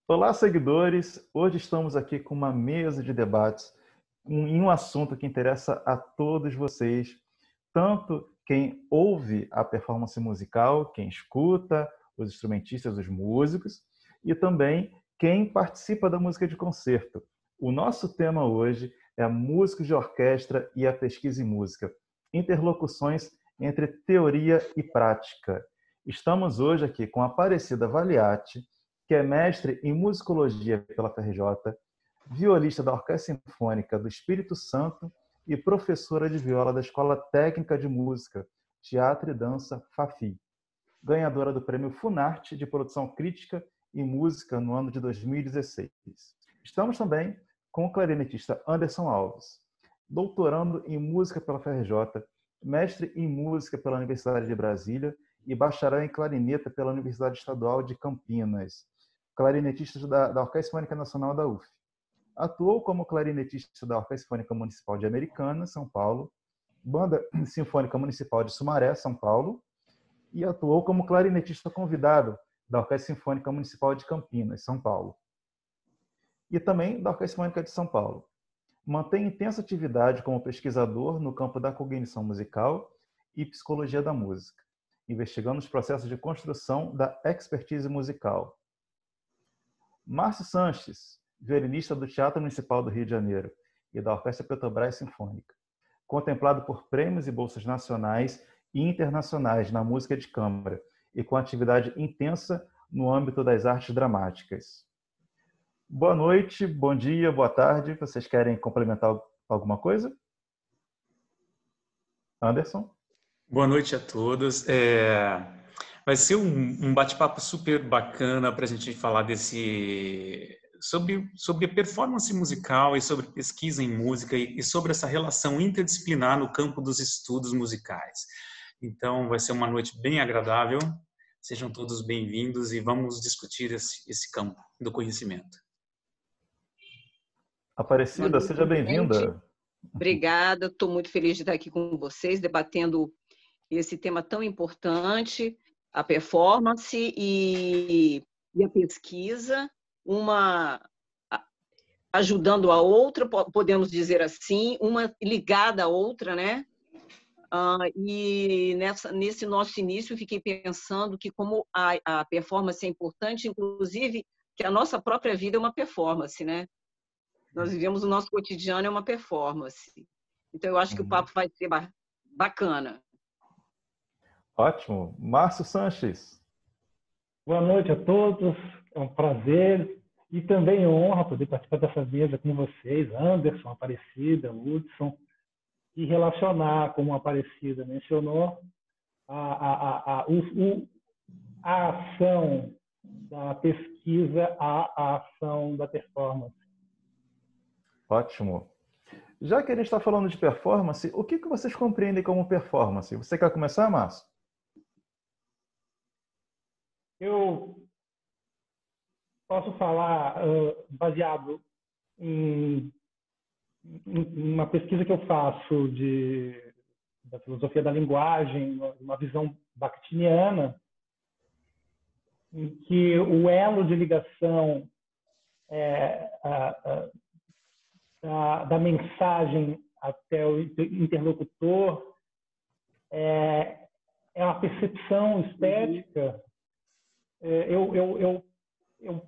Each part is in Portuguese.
Olá, seguidores! Hoje estamos aqui com uma mesa de debates em um assunto que interessa a todos vocês, tanto quem ouve a performance musical, quem escuta, os instrumentistas, os músicos, e também quem participa da música de concerto. O nosso tema hoje é a música de orquestra e a pesquisa em música, interlocuções entre teoria e prática. Estamos hoje aqui com a Aparecida Valiati, que é mestre em musicologia pela FRJ, violista da Orquestra Sinfônica do Espírito Santo e professora de viola da Escola Técnica de Música, Teatro e Dança FAFI, ganhadora do Prêmio Funarte de Produção Crítica e Música no ano de 2016. Estamos também com o clarinetista Anderson Alves, doutorando em música pela FRJ, mestre em música pela Universidade de Brasília e bacharel em clarineta pela Universidade Estadual de Campinas, clarinetista da Orquestra Sinfônica Nacional da UF. Atuou como clarinetista da Orquestra Sinfônica Municipal de Americana, São Paulo, Banda Sinfônica Municipal de Sumaré, São Paulo, e atuou como clarinetista convidado da Orquestra Sinfônica Municipal de Campinas, São Paulo, e também da Orquestra Sinfônica de São Paulo. Mantém intensa atividade como pesquisador no campo da cognição musical e psicologia da música, investigando os processos de construção da expertise musical. Márcio Sanches, violinista do Teatro Municipal do Rio de Janeiro e da Orquestra Petrobras Sinfônica, contemplado por prêmios e bolsas nacionais e internacionais na música de câmara e com atividade intensa no âmbito das artes dramáticas. Boa noite, bom dia, boa tarde. Vocês querem complementar alguma coisa? Anderson? Boa noite a todos. Vai ser um bate-papo super bacana para a gente falar sobre a performance musical e sobre pesquisa em música e sobre essa relação interdisciplinar no campo dos estudos musicais. Então, vai ser uma noite bem agradável. Sejam todos bem-vindos e vamos discutir esse campo do conhecimento. Aparecida, seja bem-vinda. Obrigada, estou muito feliz de estar aqui com vocês, debatendo esse tema tão importante, a performance e a pesquisa, uma ajudando a outra, podemos dizer assim, uma ligada à outra, né? E nesse nosso início, eu fiquei pensando que como a performance é importante, inclusive, que a nossa própria vida é uma performance, né? Nós vivemos o nosso cotidiano, é uma performance. Então, eu acho que o papo vai ser bacana. Ótimo. Márcio Sanches. Boa noite a todos. É um prazer e também honra poder participar dessa mesa com vocês, Anderson, Aparecida, Hudson, e relacionar, como a Aparecida mencionou, a ação da pesquisa à ação da performance. Ótimo. Já que a gente está falando de performance, o que vocês compreendem como performance? Você quer começar, Márcio? Eu posso falar baseado em uma pesquisa que eu faço da filosofia da linguagem, uma visão bakhtiniana, em que o elo de ligação da mensagem até o interlocutor é uma percepção estética. Eu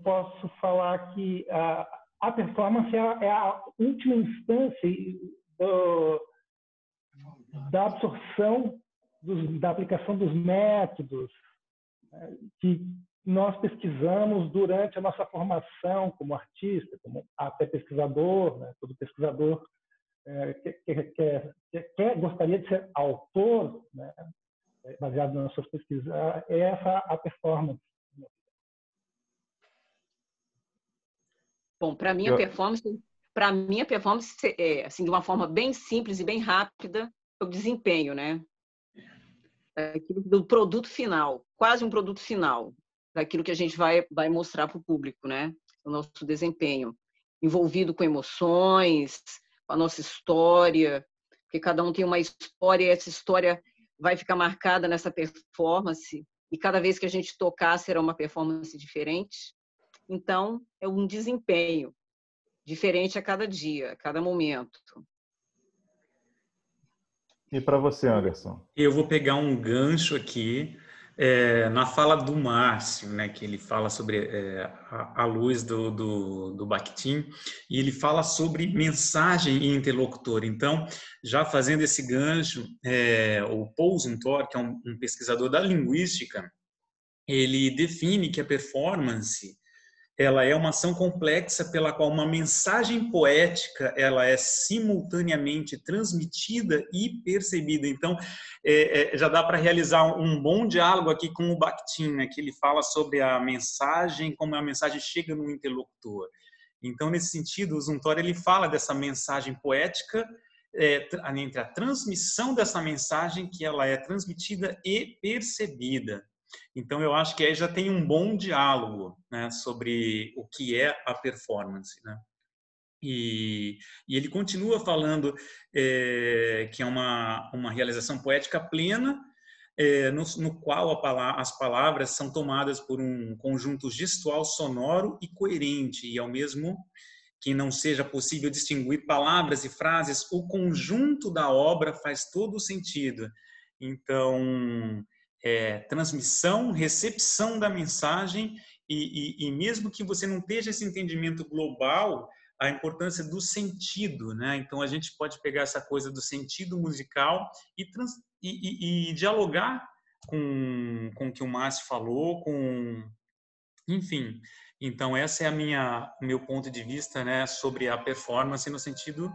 posso falar que a performance é a última instância da absorção, da aplicação dos métodos que nós pesquisamos durante a nossa formação como artista, como até pesquisador, né? Todo pesquisador gostaria de ser autor, né? Baseado nas suas pesquisas. É essa a performance. Bom, para mim a performance é, assim, de uma forma bem simples e bem rápida, é o desempenho, né? Do produto final, quase um produto final, daquilo que a gente vai mostrar para o público, né? O nosso desempenho, envolvido com emoções, com a nossa história, porque cada um tem uma história e essa história vai ficar marcada nessa performance, e cada vez que a gente tocar será uma performance diferente. Então, é um desempenho diferente a cada dia, a cada momento. E para você, Anderson? Eu vou pegar um gancho aqui na fala do Márcio, né, que ele fala sobre a luz do Bakhtin, e ele fala sobre mensagem e interlocutor. Então, já fazendo esse gancho, o Paul Zumthor, que é um pesquisador da linguística, ele define que a performance ela é uma ação complexa pela qual uma mensagem poética ela é simultaneamente transmitida e percebida. Então, já dá para realizar um bom diálogo aqui com o Bakhtin, né, que ele fala sobre a mensagem, como a mensagem chega no interlocutor. Então, nesse sentido, o Zumthor ele fala dessa mensagem poética entre a transmissão dessa mensagem que ela é transmitida e percebida. Então, eu acho que aí já tem um bom diálogo, né, sobre o que é a performance, né? E ele continua falando que é uma realização poética plena, no qual as palavras são tomadas por um conjunto gestual sonoro e coerente, e ao mesmo que não seja possível distinguir palavras e frases, o conjunto da obra faz todo o sentido. Então, transmissão, recepção da mensagem e mesmo que você não esteja esse entendimento global, a importância do sentido, né? Então a gente pode pegar essa coisa do sentido musical e dialogar com o que o Márcio falou, enfim. Então essa é meu ponto de vista, né, sobre a performance no sentido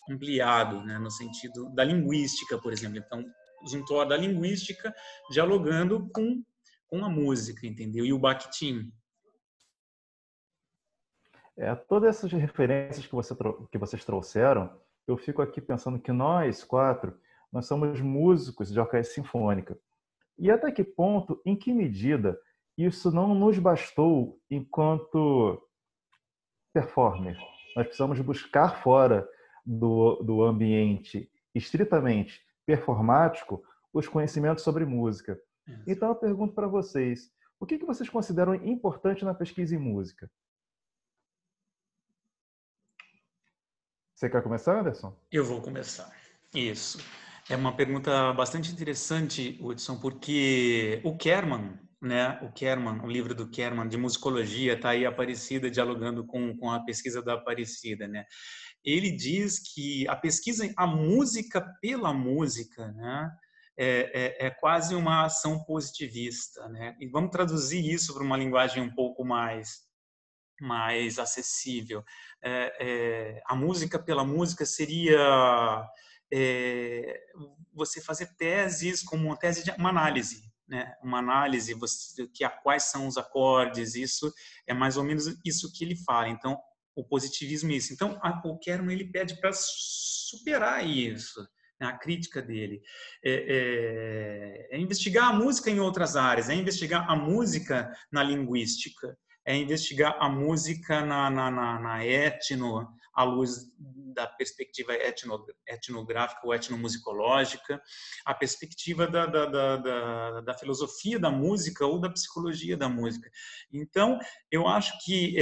ampliado, né, no sentido da linguística, por exemplo. Então Zumthor da linguística dialogando com a música, entendeu? E o Bakhtin. Todas essas referências que vocês trouxeram, eu fico aqui pensando que nós quatro, nós somos músicos de orquestra sinfônica. E até que ponto, em que medida, isso não nos bastou enquanto performer? Nós precisamos buscar fora do ambiente estritamente performático os conhecimentos sobre música. Então eu pergunto para vocês, o que vocês consideram importante na pesquisa em música? Você quer começar, Anderson? Eu vou começar. Isso. É uma pergunta bastante interessante, Hudson, porque o Kerman, né? O livro do Kerman de musicologia, está aí Aparecida dialogando com a pesquisa da Aparecida, né? Ele diz que a música pela música, né? É quase uma ação positivista, né? E vamos traduzir isso para uma linguagem um pouco mais acessível. A música pela música seria você fazer teses como uma tese de uma análise, né? Uma análise quais são os acordes, isso é mais ou menos isso que ele fala. Então, o positivismo é isso. Então, o Kerman ele pede para superar isso, né? A crítica dele é investigar a música em outras áreas, é investigar a música na linguística, é investigar a música na etno, à luz da perspectiva etnográfica ou etnomusicológica, a perspectiva da filosofia da música ou da psicologia da música. Então, eu acho que,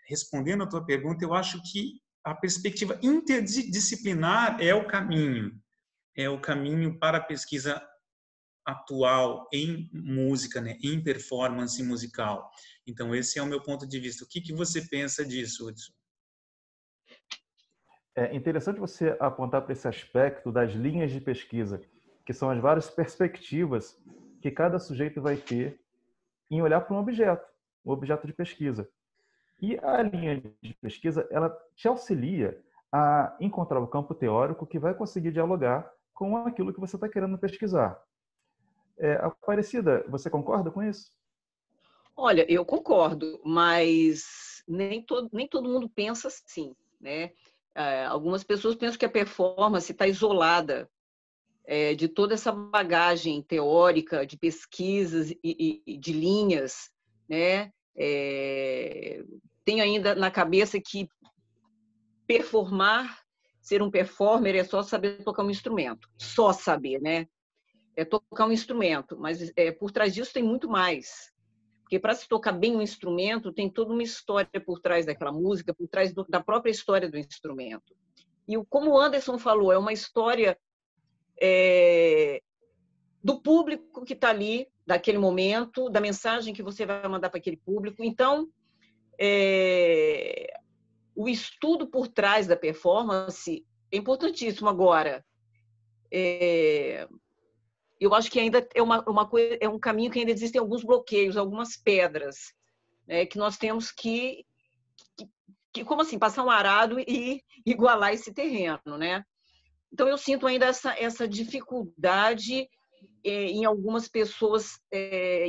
respondendo à tua pergunta, eu acho que a perspectiva interdisciplinar é o caminho para a pesquisa atual em música, né, em performance musical. Então, esse é o meu ponto de vista. O que você pensa disso, Hudson? É interessante você apontar para esse aspecto das linhas de pesquisa, que são as várias perspectivas que cada sujeito vai ter em olhar para um objeto de pesquisa. E a linha de pesquisa, ela te auxilia a encontrar o campo teórico que vai conseguir dialogar com aquilo que você está querendo pesquisar. Aparecida, você concorda com isso? Olha, eu concordo, mas nem todo mundo pensa assim, né? Algumas pessoas pensam que a performance está isolada de toda essa bagagem teórica, de pesquisas e de linhas, né? Tenho ainda na cabeça que ser um performer é só saber tocar um instrumento, só saber, né? É tocar um instrumento, mas por trás disso tem muito mais. Porque para se tocar bem um instrumento, tem toda uma história por trás daquela música, por trás da própria história do instrumento. E como o Anderson falou, é uma história do público que está ali, daquele momento, da mensagem que você vai mandar para aquele público. Então, o estudo por trás da performance é importantíssimo. Agora, eu acho que ainda é um caminho que ainda existem alguns bloqueios, algumas pedras, né, que nós temos que, como assim, passar um arado e igualar esse terreno, né? Então, eu sinto ainda essa dificuldade em algumas pessoas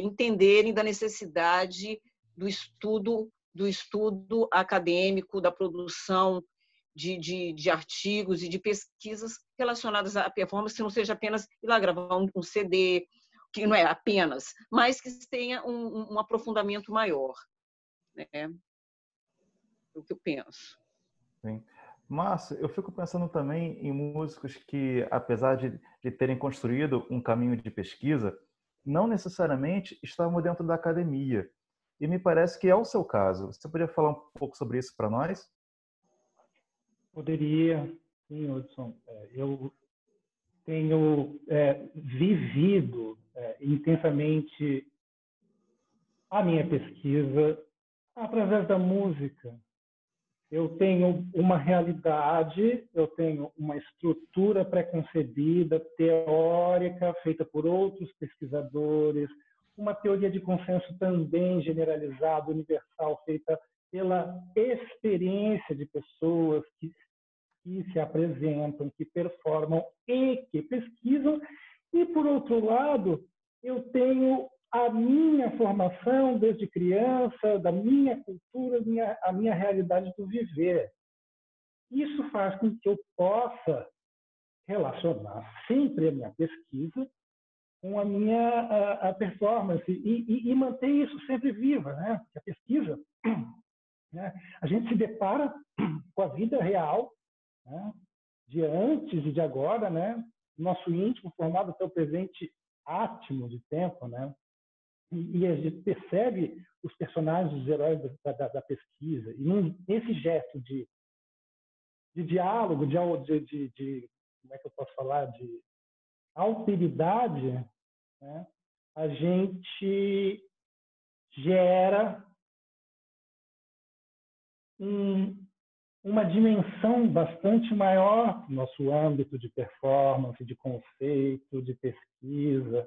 entenderem da necessidade do estudo acadêmico, da produção de artigos e de pesquisas relacionadas à performance, que não seja apenas ir lá gravar um CD, que não é apenas, mas que tenha um aprofundamento maior. Né? É o que eu penso. Sim. Márcio, eu fico pensando também em músicos que, apesar de terem construído um caminho de pesquisa, não necessariamente estavam dentro da academia. E me parece que é o seu caso. Você poderia falar um pouco sobre isso para nós? Poderia, sim, Hudson. Eu tenho vivido intensamente a minha pesquisa através da música. Eu tenho uma realidade, eu tenho uma estrutura pré-concebida, teórica, feita por outros pesquisadores, uma teoria de consenso também generalizada, universal, feita pela experiência de pessoas que se apresentam, que performam e que pesquisam. E, por outro lado, eu tenho a minha formação desde criança, da minha cultura, a minha realidade do viver. Isso faz com que eu possa relacionar sempre a minha pesquisa com a minha performance e manter isso sempre viva, né? Porque a pesquisa, né? A gente se depara com a vida real, né? De antes e de agora, né? Nosso íntimo formado até o presente átimo de tempo, né? E a gente percebe os personagens, os heróis da pesquisa. E nesse gesto de diálogo, de como é que eu posso falar, de alteridade, né, a gente gera uma dimensão bastante maior no nosso âmbito de performance, de conceito, de pesquisa,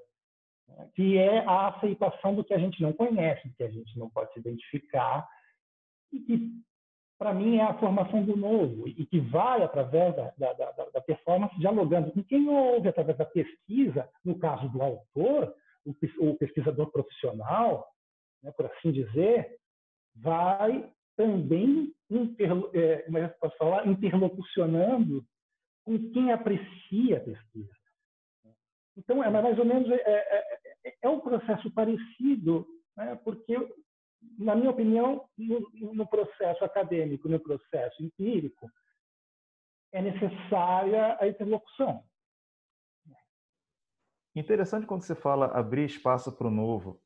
que é a aceitação do que a gente não conhece, do que a gente não pode se identificar, e que, para mim, é a formação do novo, e que vai através da performance, dialogando com quem ouve, através da pesquisa, no caso do autor, o pesquisador profissional, né, por assim dizer, vai também interlocucionando com quem aprecia a pesquisa. Então, é mais ou menos um processo parecido, né? Porque, na minha opinião, no processo acadêmico, no processo empírico, é necessária a interlocução. Interessante quando você fala abrir espaço para o novo.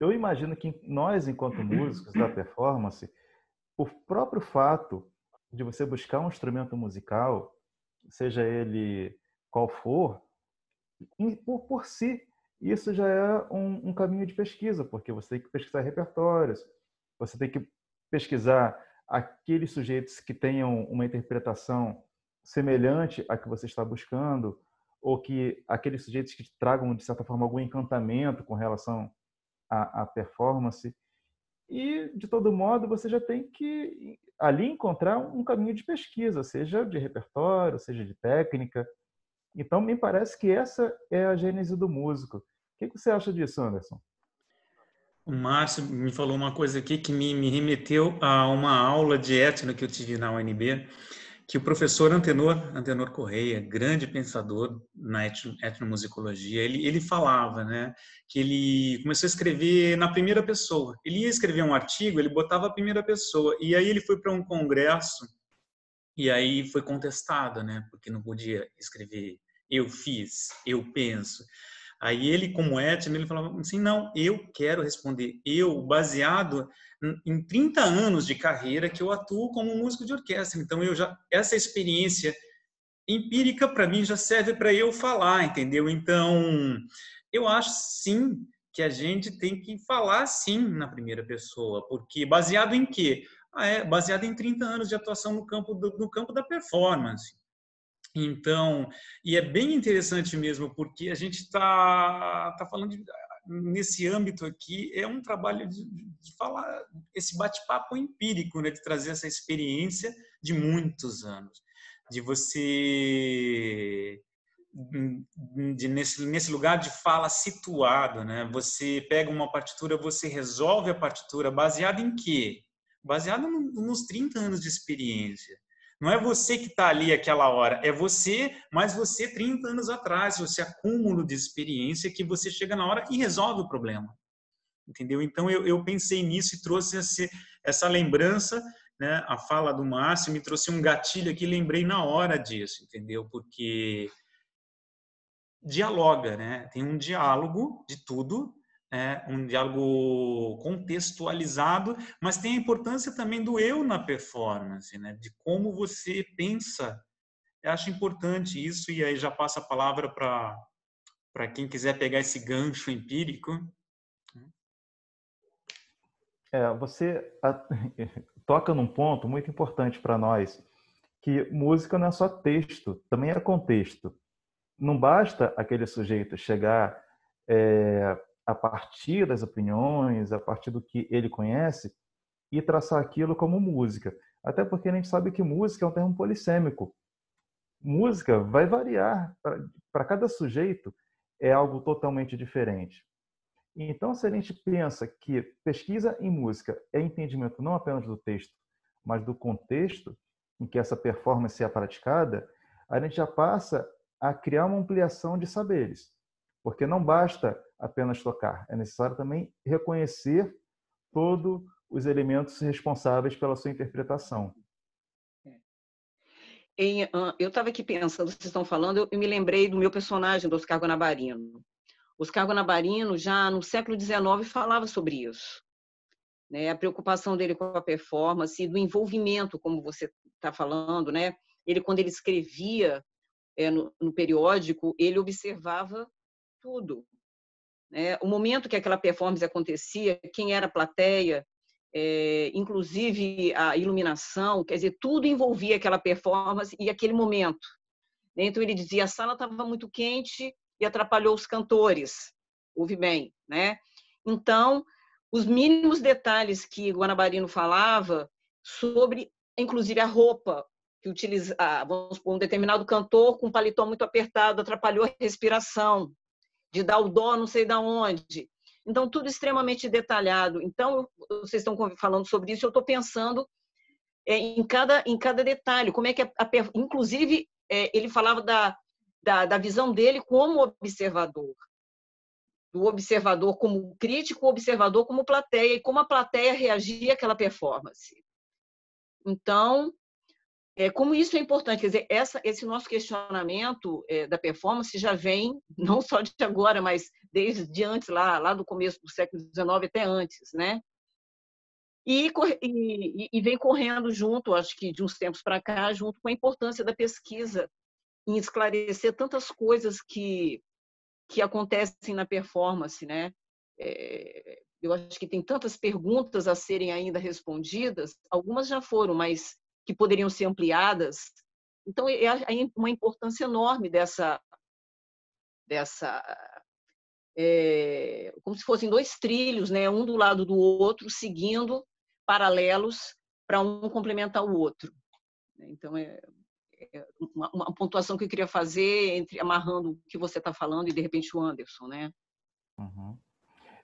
Eu imagino que nós, enquanto músicos da performance, o próprio fato de você buscar um instrumento musical, seja ele qual for, por si, isso já é um caminho de pesquisa, porque você tem que pesquisar repertórios, você tem que pesquisar aqueles sujeitos que tenham uma interpretação semelhante à que você está buscando, ou que aqueles sujeitos que tragam, de certa forma, algum encantamento com relação à performance. E, de todo modo, você já tem que ali encontrar um caminho de pesquisa, seja de repertório, seja de técnica. Então, me parece que essa é a gênese do músico. O que você acha disso, Anderson? O Márcio me falou uma coisa aqui que me remeteu a uma aula de etno que eu tive na UNB, que o professor Antenor Correia, grande pensador na etnomusicologia, ele falava, né, que ele começou a escrever na primeira pessoa. Ele ia escrever um artigo, ele botava a primeira pessoa, e aí ele foi para um congresso, e aí foi contestado, né, porque não podia escrever eu fiz, eu penso. Aí ele, como etno, ele falava assim, não, eu quero responder. Eu, baseado em 30 anos de carreira que eu atuo como músico de orquestra. Então, essa experiência empírica, para mim, já serve para eu falar, entendeu? Então, eu acho, sim, que a gente tem que falar, sim, na primeira pessoa. Porque baseado em quê? Baseado em 30 anos de atuação no campo da performance. Então, e é bem interessante mesmo, porque a gente está falando nesse âmbito aqui, é um trabalho de falar, esse bate-papo empírico, né, de trazer essa experiência de muitos anos, de você, nesse lugar de fala situado, né, você pega uma partitura, você resolve a partitura, baseado em quê? Baseado nos 30 anos de experiência. Não é você que está ali aquela hora, é você, mas você 30 anos atrás, esse acúmulo de experiência que você chega na hora e resolve o problema. Entendeu? Então, eu pensei nisso e trouxe essa lembrança, né? A fala do Márcio me trouxe um gatilho aqui, lembrei na hora disso, entendeu? Porque dialoga, né? Tem um diálogo de tudo, um diálogo contextualizado, mas tem a importância também do eu na performance, né? De como você pensa. Eu acho importante isso, e aí já passo a palavra para quem quiser pegar esse gancho empírico. Você toca num ponto muito importante para nós, que música não é só texto, também é contexto. Não basta aquele sujeito chegar a partir das opiniões, a partir do que ele conhece, e traçar aquilo como música. Até porque a gente sabe que música é um termo polissêmico. Música vai variar. Para cada sujeito é algo totalmente diferente. Então, se a gente pensa que pesquisa em música é entendimento não apenas do texto, mas do contexto em que essa performance é praticada, a gente já passa a criar uma ampliação de saberes. Porque não basta apenas tocar, é necessário também reconhecer todos os elementos responsáveis pela sua interpretação. Eu estava aqui pensando, vocês estão falando, eu me lembrei do meu personagem, do Oscar Guanabarino. Oscar Guanabarino, já no século XIX, falava sobre isso, né? A preocupação dele com a performance, do envolvimento, como você está falando, né? Ele, quando ele escrevia no periódico, ele observava tudo, né? O momento que aquela performance acontecia, quem era a plateia, inclusive a iluminação, quer dizer, tudo envolvia aquela performance e aquele momento. Então ele dizia, a sala estava muito quente e atrapalhou os cantores. Ouve bem, né? Então, os mínimos detalhes que Guanabarino falava sobre, inclusive, a roupa que utilizava, vamos supor, um determinado cantor com um paletó muito apertado atrapalhou a respiração, de dar o dó não sei de onde. Então, tudo extremamente detalhado. Então, vocês estão falando sobre isso, eu estou pensando em cada detalhe, como é que inclusive, ele falava da visão dele como observador, do observador como crítico, o observador como plateia, e como a plateia reagia àquela performance. Então, como isso é importante, quer dizer, esse nosso questionamento da performance já vem, não só de agora, mas desde antes, lá do começo do século XIX até antes, né? E vem correndo junto, acho que de uns tempos para cá, junto com a importância da pesquisa em esclarecer tantas coisas que acontecem na performance, né? Eu acho que tem tantas perguntas a serem ainda respondidas, algumas já foram, mas que poderiam ser ampliadas. Então, há uma importância enorme dessa como se fossem dois trilhos, né? Um do lado do outro, seguindo paralelos para um complementar o outro. Então, uma pontuação que eu queria fazer amarrando o que você está falando e, de repente, o Anderson, né? Uhum.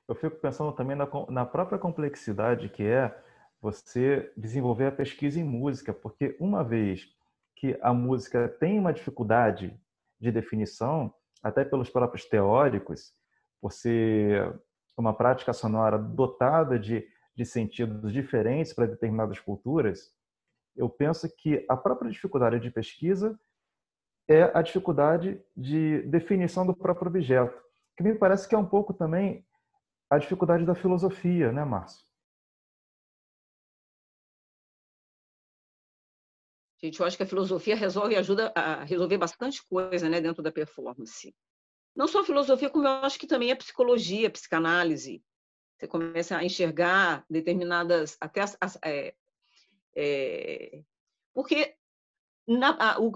Eu fico pensando também na própria complexidade que é você desenvolver a pesquisa em música, porque uma vez que a música tem uma dificuldade de definição, até pelos próprios teóricos, por ser uma prática sonora dotada de sentidos diferentes para determinadas culturas, eu penso que a própria dificuldade de pesquisa é a dificuldade de definição do próprio objeto. que me parece que é um pouco também a dificuldade da filosofia, né, Márcio? Gente, eu acho que a filosofia ajuda a resolver bastante coisa, né, dentro da performance. Não só a filosofia, como eu acho que também a psicologia, a psicanálise. Você começa a enxergar determinadas... porque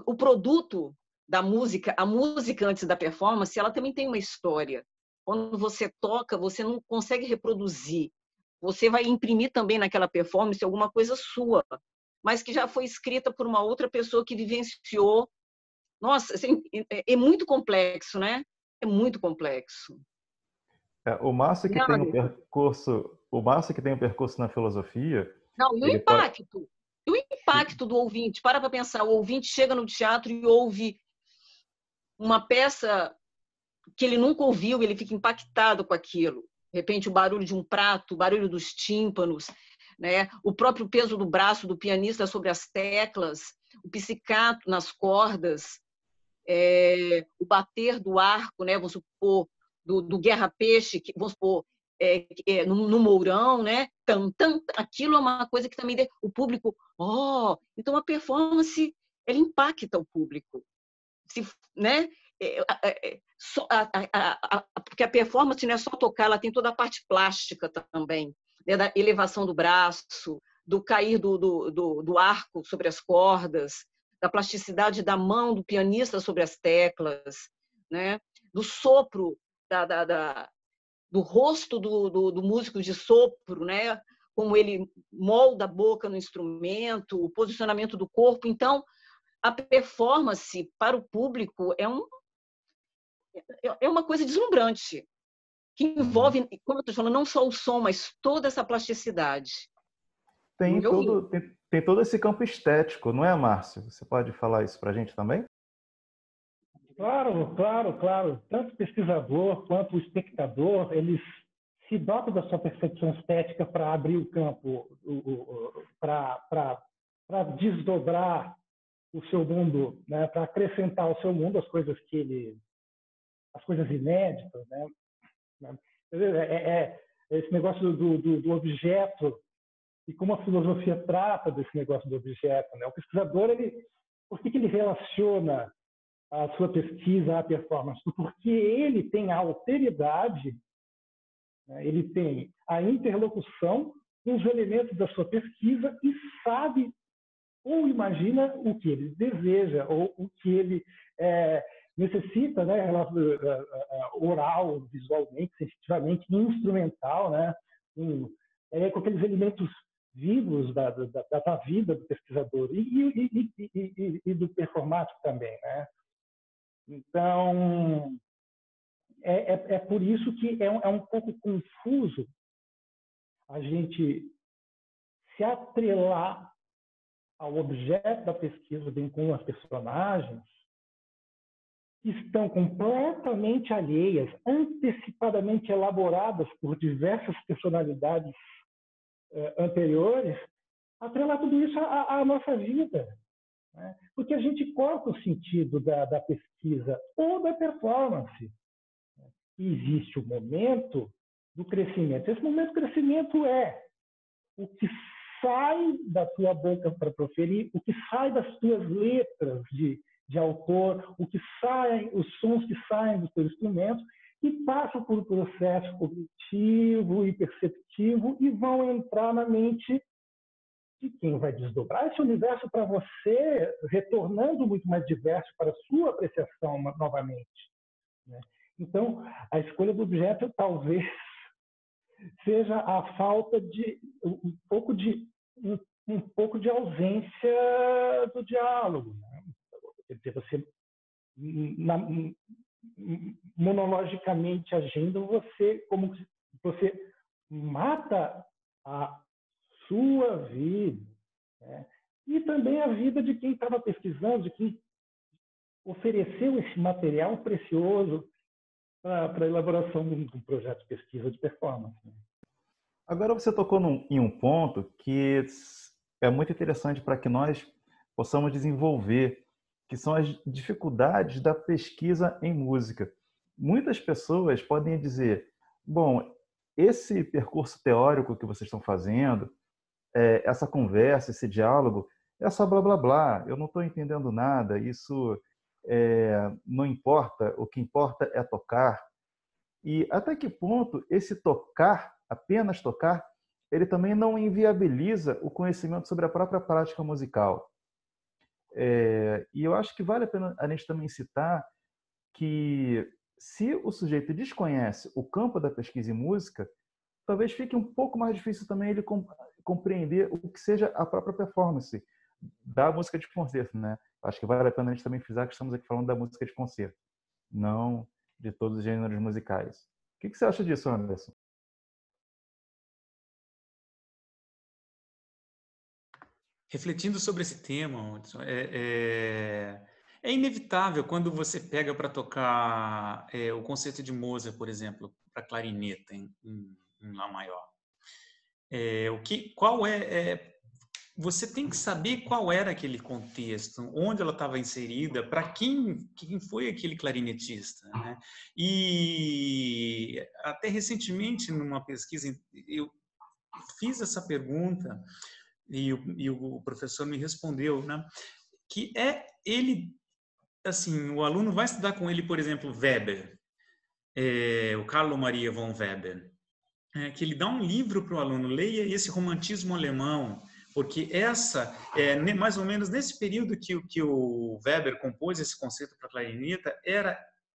o produto da música, a música antes da performance, ela também tem uma história. Quando você toca, você não consegue reproduzir. Você vai imprimir também naquela performance alguma coisa sua, mas que já foi escrita por uma outra pessoa que vivenciou. Nossa, assim, é muito complexo, né? É muito complexo. O Márcio que tem um percurso na filosofia, Não, e o ele pode... impacto? E o impacto do ouvinte? Para pensar, o ouvinte chega no teatro e ouve uma peça que ele nunca ouviu, ele fica impactado com aquilo. De repente, o barulho de um prato, o barulho dos tímpanos, né? O próprio peso do braço do pianista sobre as teclas, o pizzicato nas cordas, o bater do arco, né? Vamos supor, do guerra-peixe, vamos supor, no Mourão, né? Aquilo é uma coisa que também o público... Então a performance, ela impacta o público. Né? Porque a performance não é só tocar, ela tem toda a parte plástica também, né? Da elevação do braço, do cair do arco sobre as cordas, da plasticidade da mão do pianista sobre as teclas, né? Do sopro, do rosto do músico de sopro, né? Como ele molda a boca no instrumento, o posicionamento do corpo. Então, a performance para o público é uma coisa deslumbrante, que envolve, como eu estou falando, não só o som, mas toda essa plasticidade. Tem todo esse campo estético, não é, Márcio? Você pode falar isso para a gente também? Claro, claro, claro. Tanto o pesquisador quanto o espectador, eles se dotam da sua percepção estética para abrir o campo, para desdobrar o seu mundo, né? Para acrescentar ao seu mundo as coisas as coisas inéditas, né? Esse negócio do objeto e como a filosofia trata desse negócio do objeto, né? O pesquisador, por que ele relaciona a sua pesquisa à performance? Porque ele tem a alteridade, né? Ele tem a interlocução com os elementos da sua pesquisa e sabe ou imagina o que ele deseja ou o que ele necessita, né? Oral, visualmente, sensitivamente, instrumental, né? Com aqueles elementos vivos da vida do pesquisador e do performático também, né? Então, por isso que é um pouco confuso a gente se atrelar ao objeto da pesquisa, bem como as personagens, que estão completamente alheias, antecipadamente elaboradas por diversas personalidades anteriores, atrelar tudo isso à nossa vida. Né? Porque a gente corta o sentido da pesquisa ou da performance. E existe o momento do crescimento. Esse momento do crescimento é o que sai da tua boca para proferir, o que sai das tuas letras de autor, os sons que saem do teu instrumento e passam por um processo cognitivo e perceptivo e vão entrar na mente de quem vai desdobrar esse universo para você, retornando muito mais diverso para a sua apreciação novamente. Né? Então, a escolha do objeto talvez seja a falta de um pouco de ausência do diálogo. Né? Quer dizer, você monologicamente agindo, você mata a sua vida, né? E também a vida de quem estava pesquisando, de quem ofereceu esse material precioso para a elaboração de um projeto de pesquisa de performance. Agora você tocou em um ponto que é muito interessante para que nós possamos desenvolver, que são as dificuldades da pesquisa em música. muitas pessoas podem dizer, bom, esse percurso teórico que vocês estão fazendo, essa conversa, esse diálogo, é só blá blá blá, eu não estou entendendo nada, isso não importa, o que importa é tocar. E até que ponto esse tocar, apenas tocar, ele também não inviabiliza o conhecimento sobre a própria prática musical. E eu acho que vale a pena a gente também citar que se o sujeito desconhece o campo da pesquisa em música, talvez fique um pouco mais difícil também ele compreender o que seja a própria performance da música de concerto, né? Acho que vale a pena a gente também frisar que estamos aqui falando da música de concerto, não de todos os gêneros musicais. O que você acha disso, Anderson? Refletindo sobre esse tema, Hudson, é inevitável quando você pega para tocar o concerto de Mozart, por exemplo, para clarineta em Lá maior. Você tem que saber qual era aquele contexto, onde ela estava inserida, para quem foi aquele clarinetista, né? E até recentemente, numa pesquisa, eu fiz essa pergunta e o professor me respondeu, né? Que ele, assim, o aluno vai estudar com ele, por exemplo, Weber, o Carlo Maria von Weber, que ele dá um livro para o aluno, leia esse romantismo alemão, porque mais ou menos nesse período que o Weber compôs esse concerto para clarineta,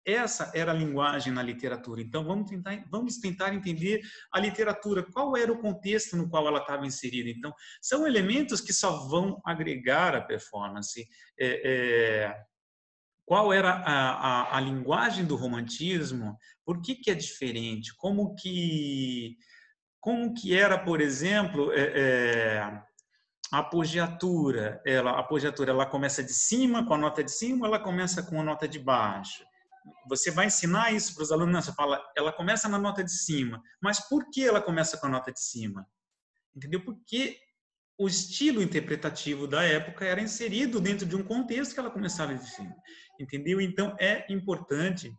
essa era a linguagem na literatura. Então, vamos tentar entender a literatura, qual era o contexto no qual ela estava inserida. Então, são elementos que só vão agregar a performance. Qual era a linguagem do romantismo? Por que é diferente? Como que era, por exemplo, a apogiatura? A apogiatura ela começa de cima, com a nota de cima, ela começa com a nota de baixo. Você vai ensinar isso para os alunos, não, você fala, ela começa na nota de cima, mas por que ela começa com a nota de cima? Entendeu? Porque o estilo interpretativo da época era inserido dentro de um contexto que ela começava de cima, entendeu? Então, é importante,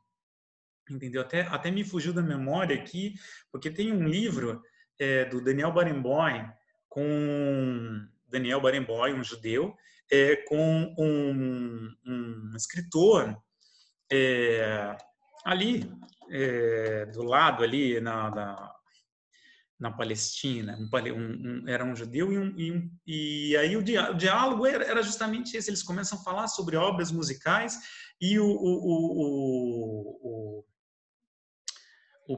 entendeu? Até me fugiu da memória aqui, porque tem um livro do Daniel Barenboim, um judeu, com um escritor ali, do lado, ali na Palestina, era um judeu e aí o diálogo era justamente esse. Eles começam a falar sobre obras musicais e o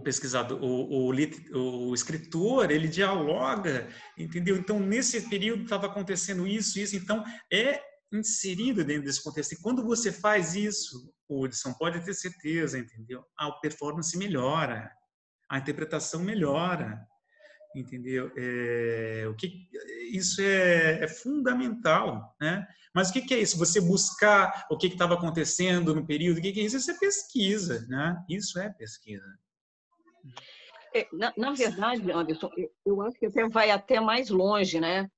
pesquisador, o escritor, ele dialoga, entendeu? Então, nesse período estava acontecendo isso, então é inserido dentro desse contexto. E quando você faz isso, Hudson, pode ter certeza, entendeu? A performance melhora, a interpretação melhora, entendeu? Isso é fundamental, né? Mas o que é isso? Você buscar o que estava acontecendo no período, o que é isso? Isso é pesquisa, né? Isso é pesquisa. Na verdade, Anderson, eu acho que até vai até mais longe, né?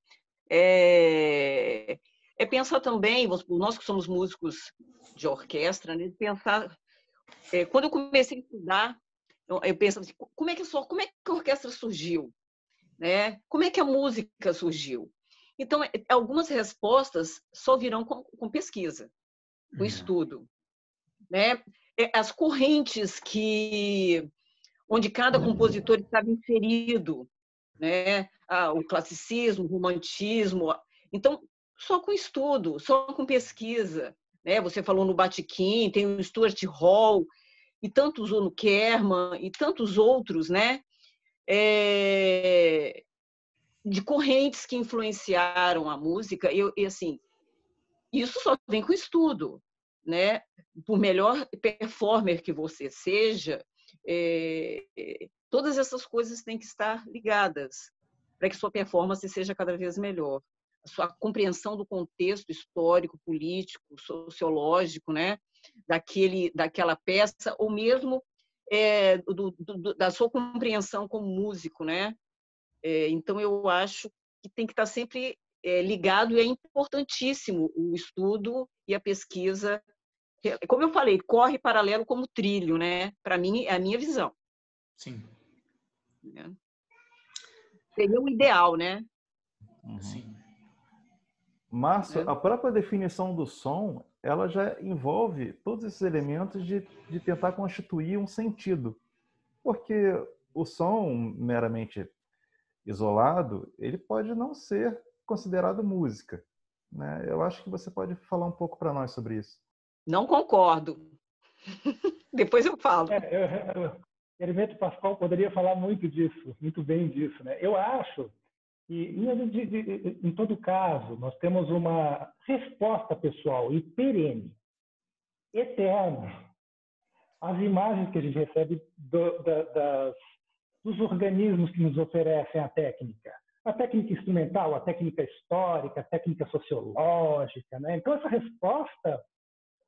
É pensar também, nós que somos músicos de orquestra, né? Pensar, quando eu comecei a estudar, eu penso assim, como é que a orquestra surgiu, né? Como é que a música surgiu? Então, algumas respostas só virão com pesquisa, com estudo, né? As correntes onde cada compositor estava inserido, né? O classicismo, o romantismo. Então, só com estudo, só com pesquisa, né? Você falou no Batikin, tem o Stuart Hall e tantos, no Kerman e tantos outros, né? De correntes que influenciaram a música. E assim, isso só vem com estudo, né? Por melhor performer que você seja, todas essas coisas têm que estar ligadas para que sua performance seja cada vez melhor. A sua compreensão do contexto histórico, político, sociológico, né? daquela peça, ou mesmo da sua compreensão como músico, né? Então, eu acho que tem que estar sempre ligado, e é importantíssimo o estudo e a pesquisa como eu falei, corre paralelo como trilho, né? Para mim, é a minha visão. Sim. Né? Seria o ideal, né? Sim. Márcio, a própria definição do som, ela já envolve todos esses elementos de tentar constituir um sentido. Porque o som meramente isolado, ele pode não ser considerado música, né? Eu acho que você pode falar um pouco para nós sobre isso. Não concordo. Depois eu falo. Hermeto Pascoal poderia falar muito disso, muito bem disso, né? Eu acho que, em todo caso, nós temos uma resposta pessoal e perene, eterna, às imagens que a gente recebe dos organismos que nos oferecem a técnica instrumental, a técnica histórica, a técnica sociológica, né? Então, essa resposta,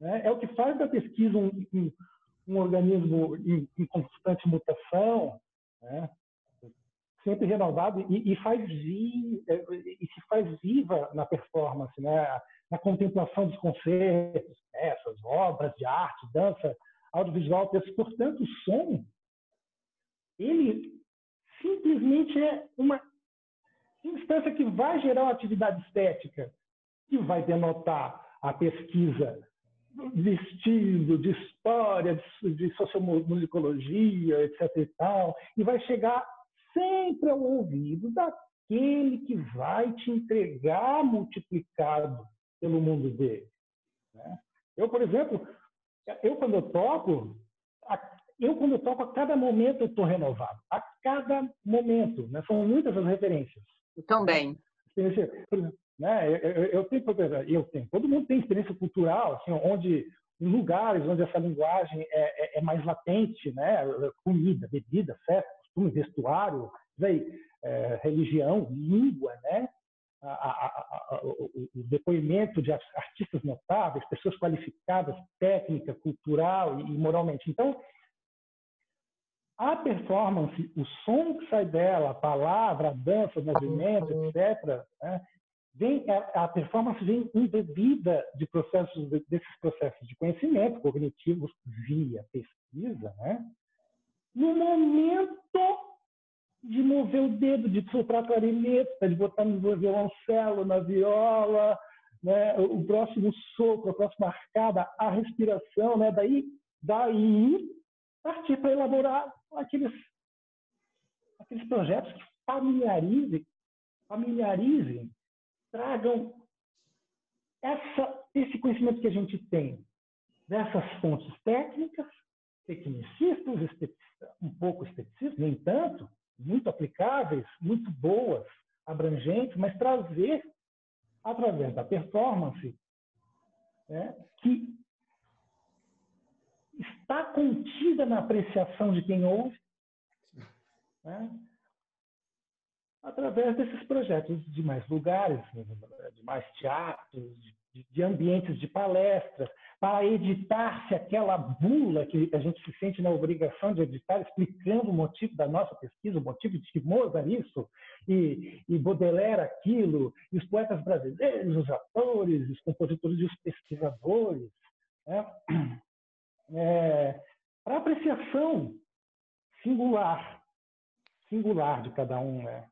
né, é o que faz da pesquisa um organismo em constante mutação, né? Sempre renovado e se faz viva na performance, né? Na contemplação dos concertos, peças, obras de arte, dança, audiovisual, texto. Portanto, o som, ele simplesmente é uma instância que vai gerar uma atividade estética, que vai denotar a pesquisa de estilo, de história, de sociomusicologia, etc. e tal, e vai chegar sempre ao ouvido daquele que vai te entregar multiplicado pelo mundo dele. Né? Eu, por exemplo, quando eu toco, a cada momento eu estou renovado. A cada momento. Né? São muitas as referências. Eu também. Né? Todo mundo tem experiência cultural, assim, em lugares onde essa linguagem é mais latente, né? Comida, bebida, festa, costume, vestuário, religião, língua, né? O depoimento de artistas notáveis, pessoas qualificadas, técnica, cultural e moralmente. Então, a performance, o som que sai dela, a palavra, a dança, o movimento, etc., né? A performance vem embebida desses processos de conhecimento cognitivos via pesquisa, né? No momento de mover o dedo, de soprar a clarineta, de botar no violoncelo, na viola, né? O próximo sopro, a próxima arcada, a respiração, né? Daí partir para elaborar aqueles projetos que familiarizem, tragam esse conhecimento que a gente tem dessas fontes técnicas, tecnicistas, um pouco esteticistas, nem tanto, muito aplicáveis, muito boas, abrangentes, mas trazer, através da performance, né, que está contida na apreciação de quem ouve, né, através desses projetos de mais lugares, de mais teatros, de ambientes de palestras, para editar-se aquela bula que a gente se sente na obrigação de editar, explicando o motivo da nossa pesquisa, o motivo de Mozart isso, e Baudelaire aquilo, e os poetas brasileiros, os atores, os compositores e os pesquisadores, né? Para apreciação singular de cada um, né?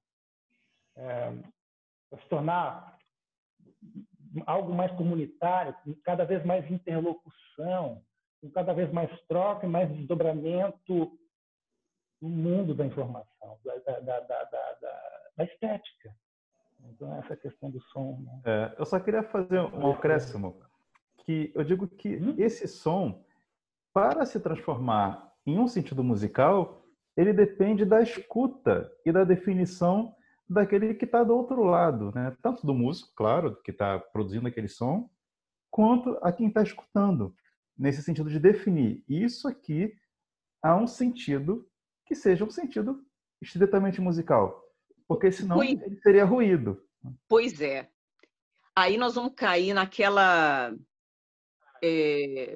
Para se tornar algo mais comunitário, com cada vez mais interlocução, com cada vez mais troca e mais desdobramento no mundo da informação, da estética. Então, essa questão do som. Né? Eu só queria fazer um acréscimo, que eu digo que esse som, para se transformar em um sentido musical, ele depende da escuta e da definição daquele que está do outro lado, né? Tanto do músico, claro, que está produzindo aquele som, quanto a quem está escutando, nesse sentido de definir isso aqui a um sentido que seja um sentido estritamente musical, porque senão ele seria ruído. Pois é. Aí nós vamos cair naquela...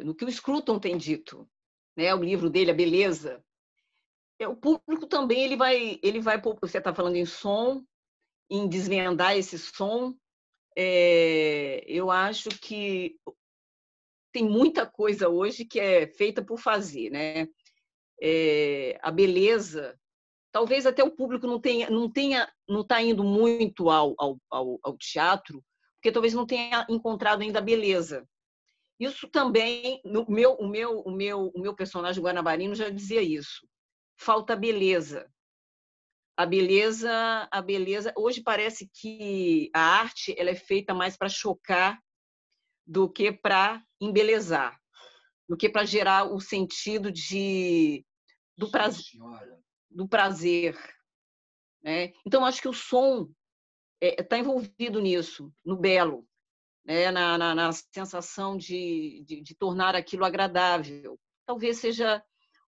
no que o Scruton tem dito, né? O livro dele, A Beleza. O público também ele vai você está falando em som, em desvendar esse som. Eu acho que tem muita coisa hoje que é feita por fazer, né? A beleza, talvez até o público não está indo muito ao teatro, porque talvez não tenha encontrado ainda a beleza. Isso também, o meu personagem Guanabarino já dizia isso. Falta beleza. A beleza. Hoje parece que a arte ela é feita mais para chocar do que para embelezar, do que para gerar o sentido do prazer, né? Então acho que o som está envolvido nisso, no belo, né? na sensação de tornar aquilo agradável. Talvez seja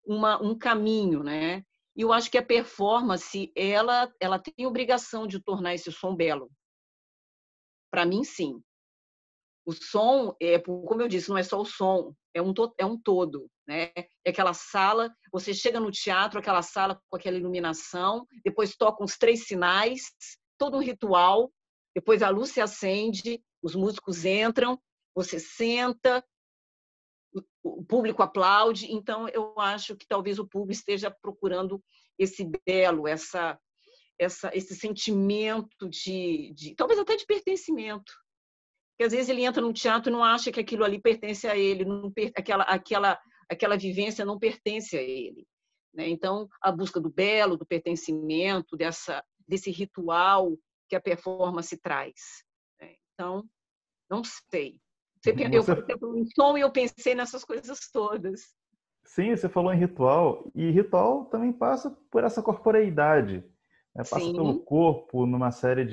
um caminho, né? E eu acho que a performance ela tem obrigação de tornar esse som belo. Para mim, sim. O som, como eu disse, não é só o som, é um todo, né? É aquela sala, você chega no teatro, aquela sala com aquela iluminação, depois tocam os 3 sinais, todo um ritual, depois a luz se acende, os músicos entram, você senta, o público aplaude. Então, eu acho que talvez o público esteja procurando esse belo, esse sentimento talvez até de pertencimento. Porque às vezes ele entra no teatro e não acha que aquilo ali pertence a ele, aquela vivência não pertence a ele, né? Então, a busca do belo, do pertencimento, desse ritual que a performance traz, né? Então, não sei. Eu falei em som e eu pensei nessas coisas todas. Sim, você falou em ritual, e ritual também passa por essa corporeidade, né? Passa pelo corpo numa série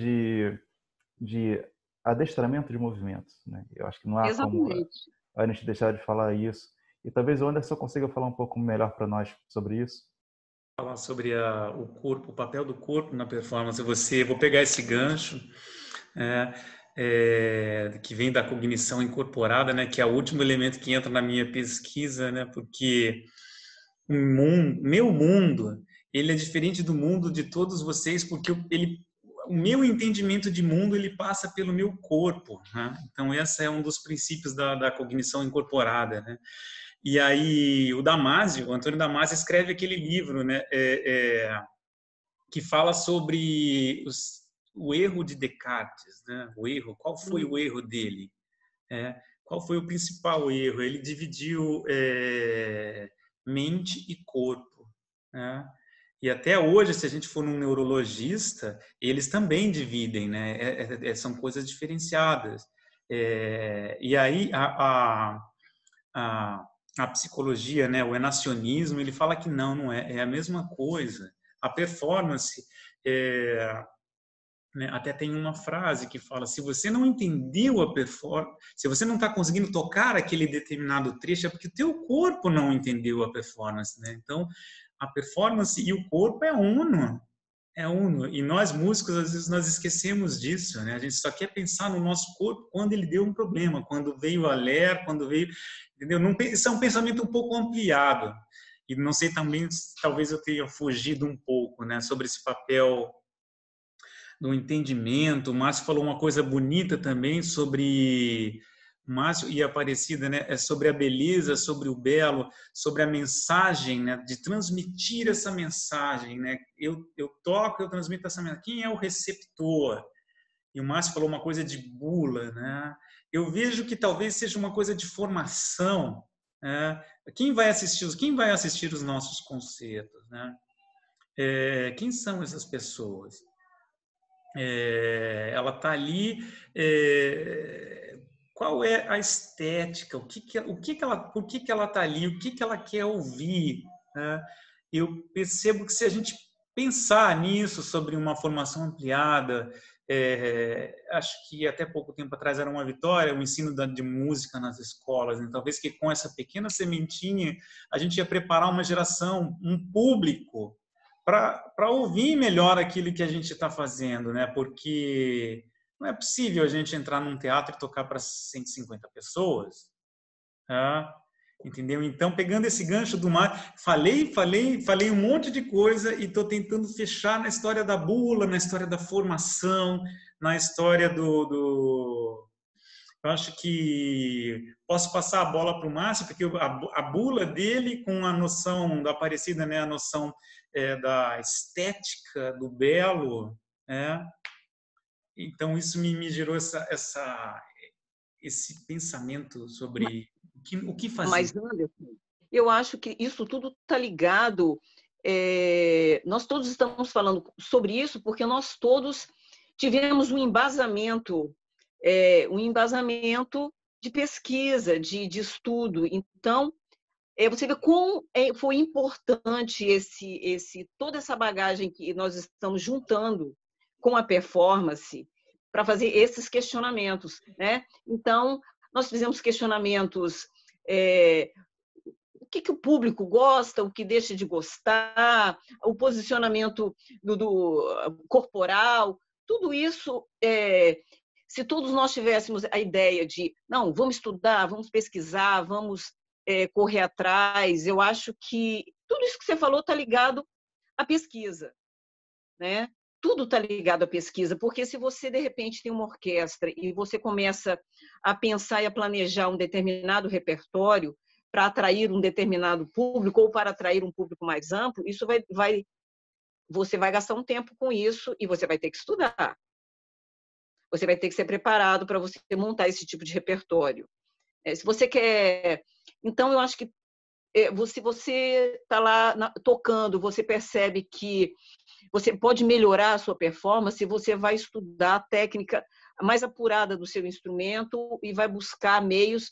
de adestramento de movimentos, né? Eu acho que não há como a gente deixar de falar isso. E talvez o Anderson consiga falar um pouco melhor para nós sobre isso. Falar sobre o corpo, o papel do corpo na performance. Vou pegar esse gancho que vem da cognição incorporada, né? Que é o último elemento que entra na minha pesquisa, né? Porque meu mundo, ele é diferente do mundo de todos vocês, porque o meu entendimento de mundo ele passa pelo meu corpo, né? Então esse é um dos princípios da cognição incorporada, né? E aí o Antônio Damasio escreve aquele livro, né? Que fala sobre o erro de Descartes, né? Qual foi o erro dele? Qual foi o principal erro? Ele dividiu mente e corpo, né? E até hoje, se a gente for num neurologista, eles também dividem, né? São coisas diferenciadas. E aí a psicologia, né? O enacionismo, ele fala que não é a mesma coisa. A performance, né? Até tem uma frase que fala: se você não entendeu a performance, se você não está conseguindo tocar aquele determinado trecho, é porque o teu corpo não entendeu a performance, né? Então, a performance e o corpo é uno. E nós músicos, às vezes, nós esquecemos disso, né? A gente só quer pensar no nosso corpo quando ele deu um problema, quando veio a ler, quando veio... Entendeu? Isso é um pensamento um pouco ampliado. E não sei também, talvez eu tenha fugido um pouco, né? Sobre esse papel do entendimento. O Márcio falou uma coisa bonita também sobre... Márcio e Aparecida, né? É sobre a beleza, sobre o belo, sobre a mensagem, né? De transmitir essa mensagem, né? Eu toco, eu transmito essa mensagem. Quem é o receptor? E o Márcio falou uma coisa de bula, né? Eu vejo que talvez seja uma coisa de formação, né? Quem vai assistir os nossos concertos, né? Quem são essas pessoas? Ela está ali... qual é a estética? Por que ela está ali? O que ela quer ouvir? Né? Eu percebo que se a gente pensar nisso sobre uma formação ampliada, acho que até pouco tempo atrás era uma vitória o ensino de música nas escolas, né? Talvez que com essa pequena sementinha a gente ia preparar uma geração, um público para ouvir melhor aquilo que a gente está fazendo, né? Porque não é possível a gente entrar num teatro e tocar para 150 pessoas, tá? Entendeu? Então, pegando esse gancho do mar, falei um monte de coisa e estou tentando fechar na história da bula, na história da formação, na história Eu acho que posso passar a bola para o Márcio, porque a bula dele com a noção da Aparecida, né, a noção da estética, do belo, né? Então isso me gerou esse pensamento sobre o que fazer. Mas, Anderson, eu acho que isso tudo está ligado. Nós todos estamos falando sobre isso porque nós todos tivemos um embasamento de pesquisa, de estudo. Então, você vê como foi importante toda essa bagagem que nós estamos juntando com a performance para fazer esses questionamentos, né? Então, nós fizemos questionamentos, o que o público gosta, o que deixa de gostar, o posicionamento do corporal, tudo isso, se todos nós tivéssemos a ideia de, não, vamos estudar, vamos pesquisar, vamos correr atrás, eu acho que tudo isso que você falou está ligado à pesquisa, né? Tudo está ligado à pesquisa, porque se você, de repente, tem uma orquestra e você começa a pensar e a planejar um determinado repertório para atrair um determinado público ou para atrair um público mais amplo, isso você vai gastar um tempo com isso e você vai ter que estudar. Você vai ter que ser preparado para você montar esse tipo de repertório. Se você quer... Então, eu acho que se você está lá tocando, você percebe que você pode melhorar a sua performance, você vai estudar a técnica mais apurada do seu instrumento e vai buscar meios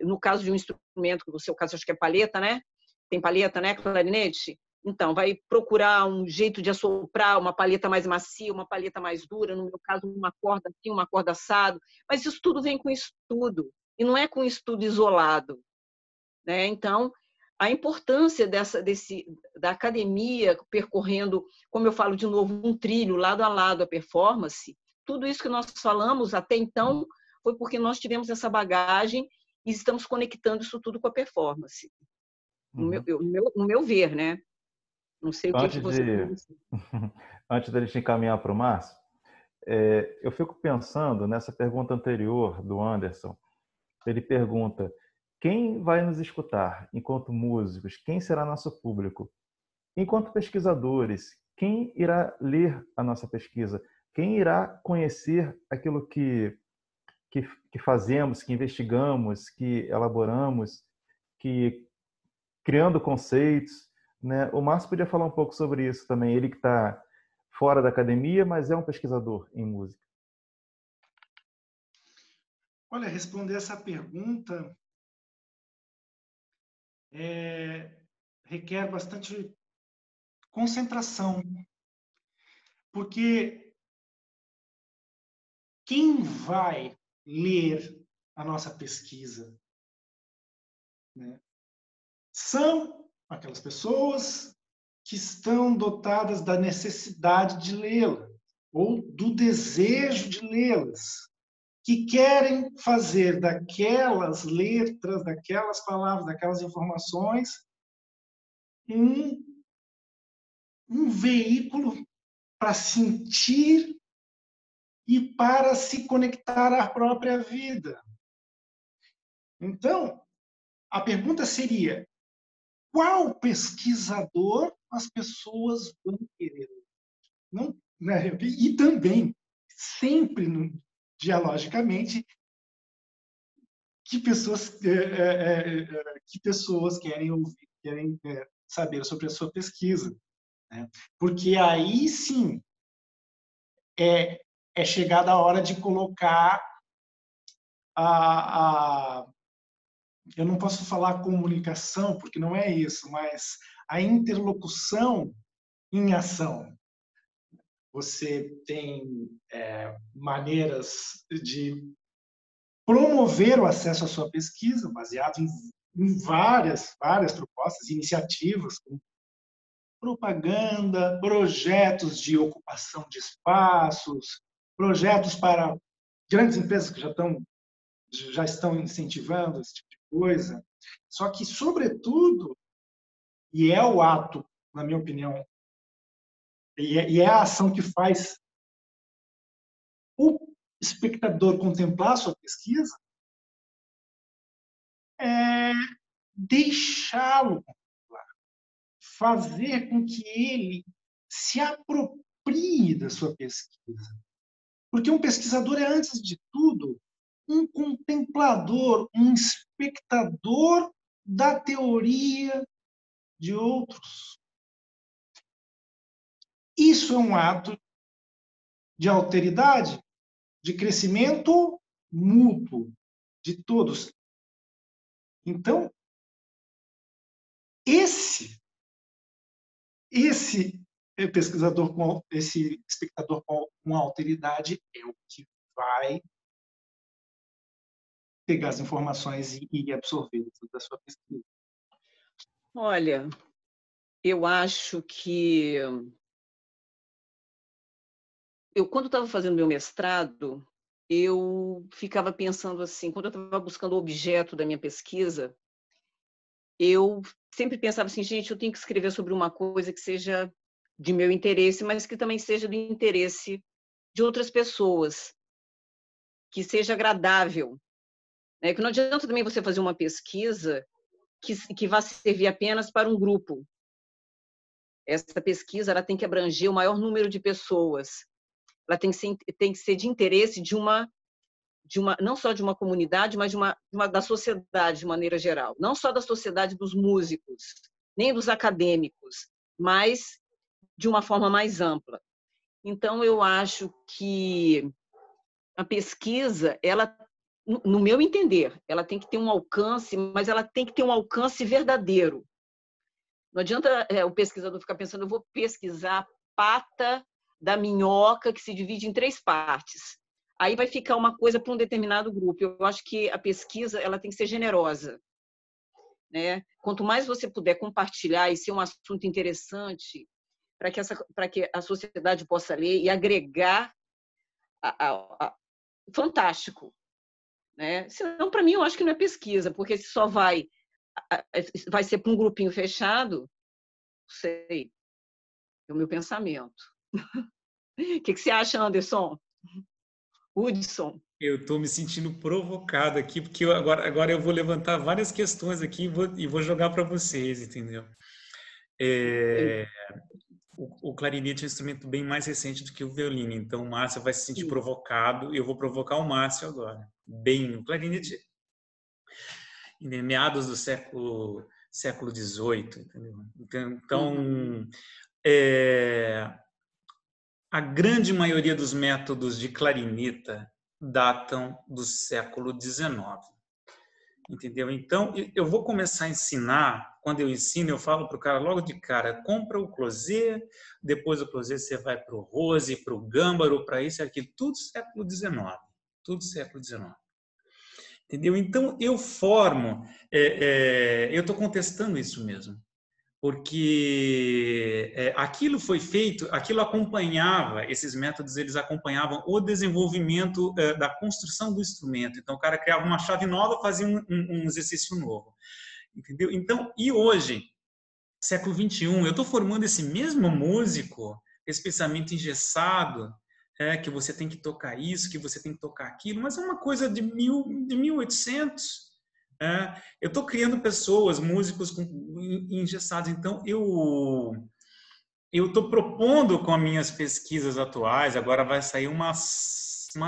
no caso de um instrumento, no seu caso acho que é palheta, né? Tem palheta, né? Clarinete? Então, vai procurar um jeito de assoprar, uma palheta mais macia, uma palheta mais dura, no meu caso, uma corda assim, uma corda assado. Mas isso tudo vem com estudo, e não é com estudo isolado, né? Então, a importância da academia percorrendo, como eu falo de novo, um trilho lado a lado a performance, tudo isso que nós falamos até então foi porque nós tivemos essa bagagem e estamos conectando isso tudo com a performance. No meu ver, né? Não sei o que você pensa. Antes da gente encaminhar para o Márcio, eu fico pensando nessa pergunta anterior do Anderson. Ele pergunta: quem vai nos escutar enquanto músicos? Quem será nosso público? Enquanto pesquisadores, quem irá ler a nossa pesquisa? Quem irá conhecer aquilo que fazemos, que investigamos, que elaboramos, que criando conceitos, né? O Márcio podia falar um pouco sobre isso também. Ele que está fora da academia, mas é um pesquisador em música. Olha, responder essa pergunta requer bastante concentração, porque quem vai ler a nossa pesquisa, né, são aquelas pessoas que estão dotadas da necessidade de lê-la, ou do desejo de lê-las, que querem fazer daquelas letras, daquelas palavras, daquelas informações, um veículo para sentir e para se conectar à própria vida. Então, a pergunta seria: qual pesquisador as pessoas vão querer? Não, né? E também, sempre, dialogicamente, que pessoas querem ouvir, querem saber sobre a sua pesquisa, né? Porque aí sim é chegada a hora de colocar eu não posso falar comunicação, porque não é isso, mas a interlocução em ação. Você tem maneiras de promover o acesso à sua pesquisa, baseado em várias propostas, iniciativas, como propaganda, projetos de ocupação de espaços, projetos para grandes empresas que já estão incentivando esse tipo de coisa. Só que, sobretudo, e é o ato, na minha opinião, e é a ação que faz espectador contemplar a sua pesquisa é deixá-lo contemplar, fazer com que ele se aproprie da sua pesquisa. Porque um pesquisador é, antes de tudo, um contemplador, um espectador da teoria de outros. Isso é um ato de alteridade, de crescimento mútuo de todos. Então, esse pesquisador, esse espectador com alteridade é o que vai pegar as informações e absorver da sua pesquisa. Olha, eu acho que quando estava fazendo meu mestrado, eu ficava pensando assim, quando eu estava buscando o objeto da minha pesquisa, eu sempre pensava assim, gente, eu tenho que escrever sobre uma coisa que seja de meu interesse, mas que também seja do interesse de outras pessoas, que seja agradável, né? Que não adianta também você fazer uma pesquisa que vá servir apenas para um grupo. Essa pesquisa ela tem que abranger o maior número de pessoas. Ela tem que ser de interesse de uma não só de uma comunidade, mas da sociedade de maneira geral. Não só da sociedade dos músicos, nem dos acadêmicos, mas de uma forma mais ampla. Então, eu acho que a pesquisa, ela, no meu entender, ela tem que ter um alcance, mas ela tem que ter um alcance verdadeiro. Não adianta o pesquisador ficar pensando, eu vou pesquisar a pata da minhoca que se divide em 3 partes. Aí vai ficar uma coisa para um determinado grupo. Eu acho que a pesquisa ela tem que ser generosa, né? Quanto mais você puder compartilhar e ser um assunto interessante para que a sociedade possa ler e agregar, fantástico, né? Senão, para mim, eu acho que não é pesquisa, porque se só vai ser para um grupinho fechado, não sei, é o meu pensamento. O que você acha, Anderson? Hudson? Eu estou me sentindo provocado aqui, porque agora eu vou levantar várias questões aqui e vou jogar para vocês, entendeu? O clarinete é um instrumento bem mais recente do que o violino, então o Márcio vai se sentir provocado, e eu vou provocar o Márcio agora. O clarinete, em meados do século XVIII, entendeu? Então, a grande maioria dos métodos de clarineta datam do século XIX. Entendeu? Então, eu vou começar a ensinar. Quando eu ensino, eu falo para o cara logo de cara, compra o closet, depois do closet você vai para o rose, para o gâmbaro, para isso e aquilo, tudo século XIX. Tudo século XIX. Entendeu? Então, eu formo, eu estou contestando isso mesmo, porque aquilo foi feito, aquilo acompanhava, esses métodos, eles acompanhavam o desenvolvimento da construção do instrumento. Então, o cara criava uma chave nova, fazia um exercício novo. Entendeu? Então, e hoje, século XXI, eu estou formando esse mesmo músico, esse pensamento engessado, que você tem que tocar isso, que você tem que tocar aquilo, mas é uma coisa de 1800. Eu estou criando pessoas, músicos engessados. Então, eu estou propondo com as minhas pesquisas atuais, agora vai sair uma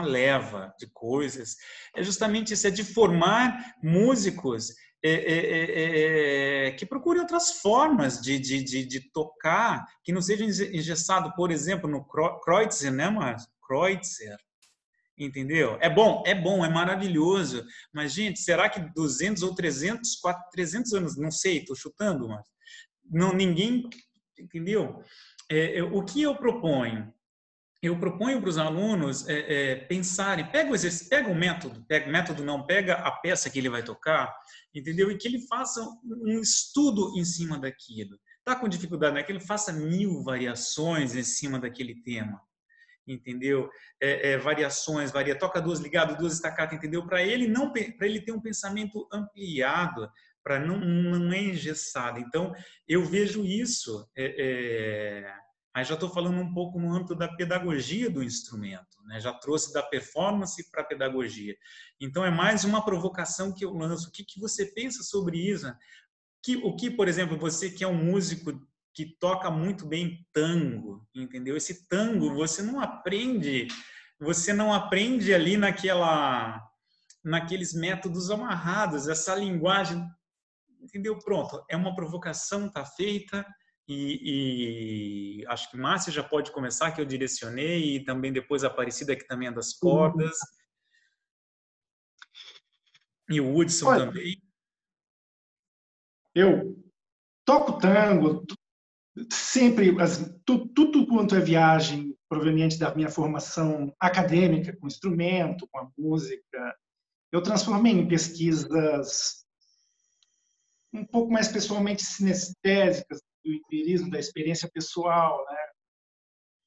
leva de coisas, é justamente isso, é de formar músicos que procurem outras formas de tocar, que não seja engessado, por exemplo, no Kreutzer, né, Márcio? Kreutzer. Entendeu? É bom, é maravilhoso. Mas, gente, será que 200 ou 300, 300 anos, não sei, estou chutando, mas não, ninguém, entendeu? O que eu proponho? Eu proponho para os alunos pensarem, pega o método, pega a peça que ele vai tocar, entendeu? E que ele faça um estudo em cima daquilo. Está com dificuldade, né? Que ele faça 1000 variações em cima daquele tema. Entendeu? Variações, toca 2 ligadas, 2 estacatas, entendeu? Para ele ter um pensamento ampliado, para não é engessado. Então, eu vejo isso Aí já estou falando um pouco no âmbito da pedagogia do instrumento, né? Já trouxe da performance para a pedagogia. Então, é mais uma provocação que eu lanço. O que você pensa sobre isso? O que, por exemplo, você que é um músico que toca muito bem tango, entendeu? Esse tango você não aprende ali naqueles métodos amarrados, essa linguagem, entendeu? Pronto, é uma provocação, tá feita. E acho que Márcia já pode começar, que eu direcionei, e também depois a Aparecida, que também é das cordas, e o Hudson Olha, também. eu toco tango, sempre, tudo quanto é viagem proveniente da minha formação acadêmica, com instrumento, com a música, eu transformei em pesquisas um pouco mais pessoalmente sinestésicas, do empirismo, da experiência pessoal, né?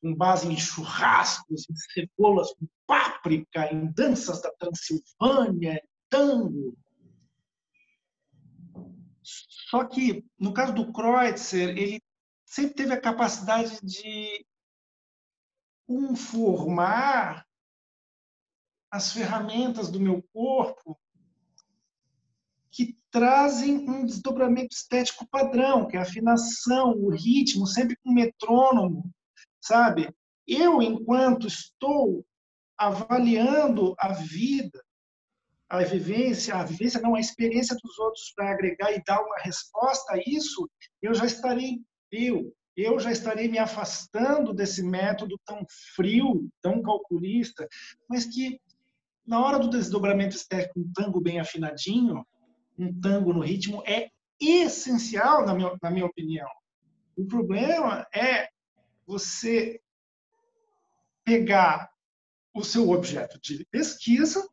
Com base em churrascos, em cebolas com páprica, em danças da Transilvânia, em tango. Só que, no caso do Kreutzer, ele sempre teve a capacidade de conformar as ferramentas do meu corpo que trazem um desdobramento estético padrão, que é a afinação, o ritmo, sempre com metrônomo, sabe? Eu, enquanto estou avaliando a vida, a vivência não, a experiência dos outros para agregar e dar uma resposta a isso, eu já estarei me afastando desse método tão frio, tão calculista, mas que na hora do desdobramento estético, um tango bem afinadinho, um tango no ritmo é essencial, na minha opinião. O problema é você pegar o seu objeto de pesquisa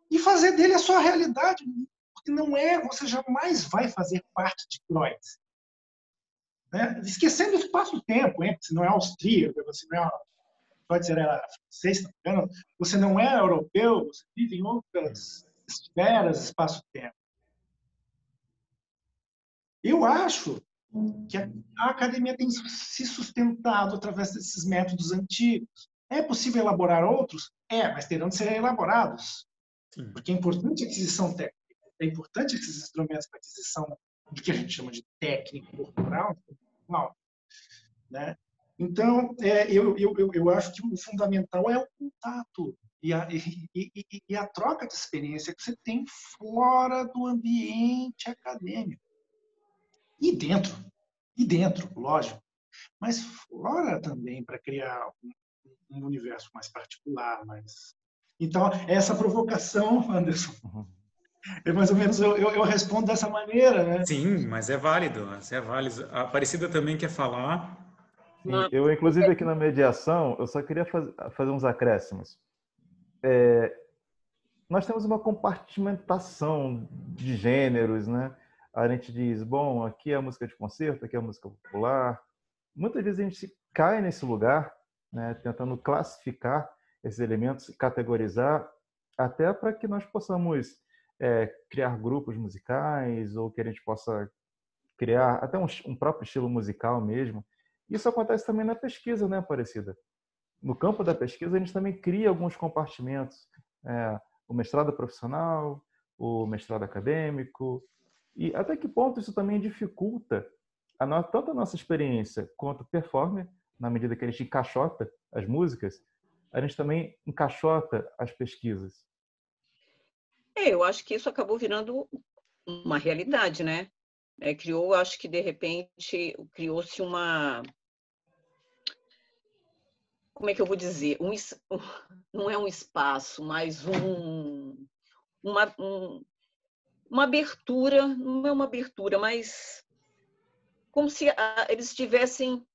e fazer dele a sua realidade, porque não é, você jamais vai fazer parte de Kreutzer. Né? Esquecendo o espaço-tempo, hein? Você não é austríaco, você não é, Kreutzer era francês, você não é europeu, você vive em outras esferas, espaço-tempo. Eu acho que a academia tem se sustentado através desses métodos antigos. É possível elaborar outros? É, mas terão de ser elaborados. Sim. Porque é importante a aquisição técnica, é importante esses instrumentos para aquisição do que a gente chama de técnica corporal, né? Então, eu acho que o fundamental é o contato e a troca de experiência que você tem fora do ambiente acadêmico. E dentro, lógico, mas fora também, para criar um universo mais particular. Então, essa provocação, Anderson, mais ou menos eu respondo dessa maneira, né? Sim, mas é válido. A Aparecida também quer falar. Sim, eu, inclusive, aqui na mediação, eu só queria fazer uns acréscimos. Nós temos uma compartimentação de gêneros, né? A gente diz, bom, aqui é a música de concerto, aqui é a música popular. Muitas vezes a gente cai nesse lugar, né, tentando classificar esses elementos, categorizar, até para que nós possamos criar grupos musicais ou que a gente possa criar até um próprio estilo musical mesmo. Isso acontece também na pesquisa, né, Aparecida? No campo da pesquisa, a gente também cria alguns compartimentos. O mestrado profissional, o mestrado acadêmico. E até que ponto isso também dificulta tanto a nossa experiência quanto performer, na medida que a gente encaixota as músicas, a gente também encaixota as pesquisas. Eu acho que isso acabou virando uma realidade, né? Acho que de repente criou-se uma... Como é que eu vou dizer? Não é um espaço, mas uma abertura, não é uma abertura, mas como se eles tivessem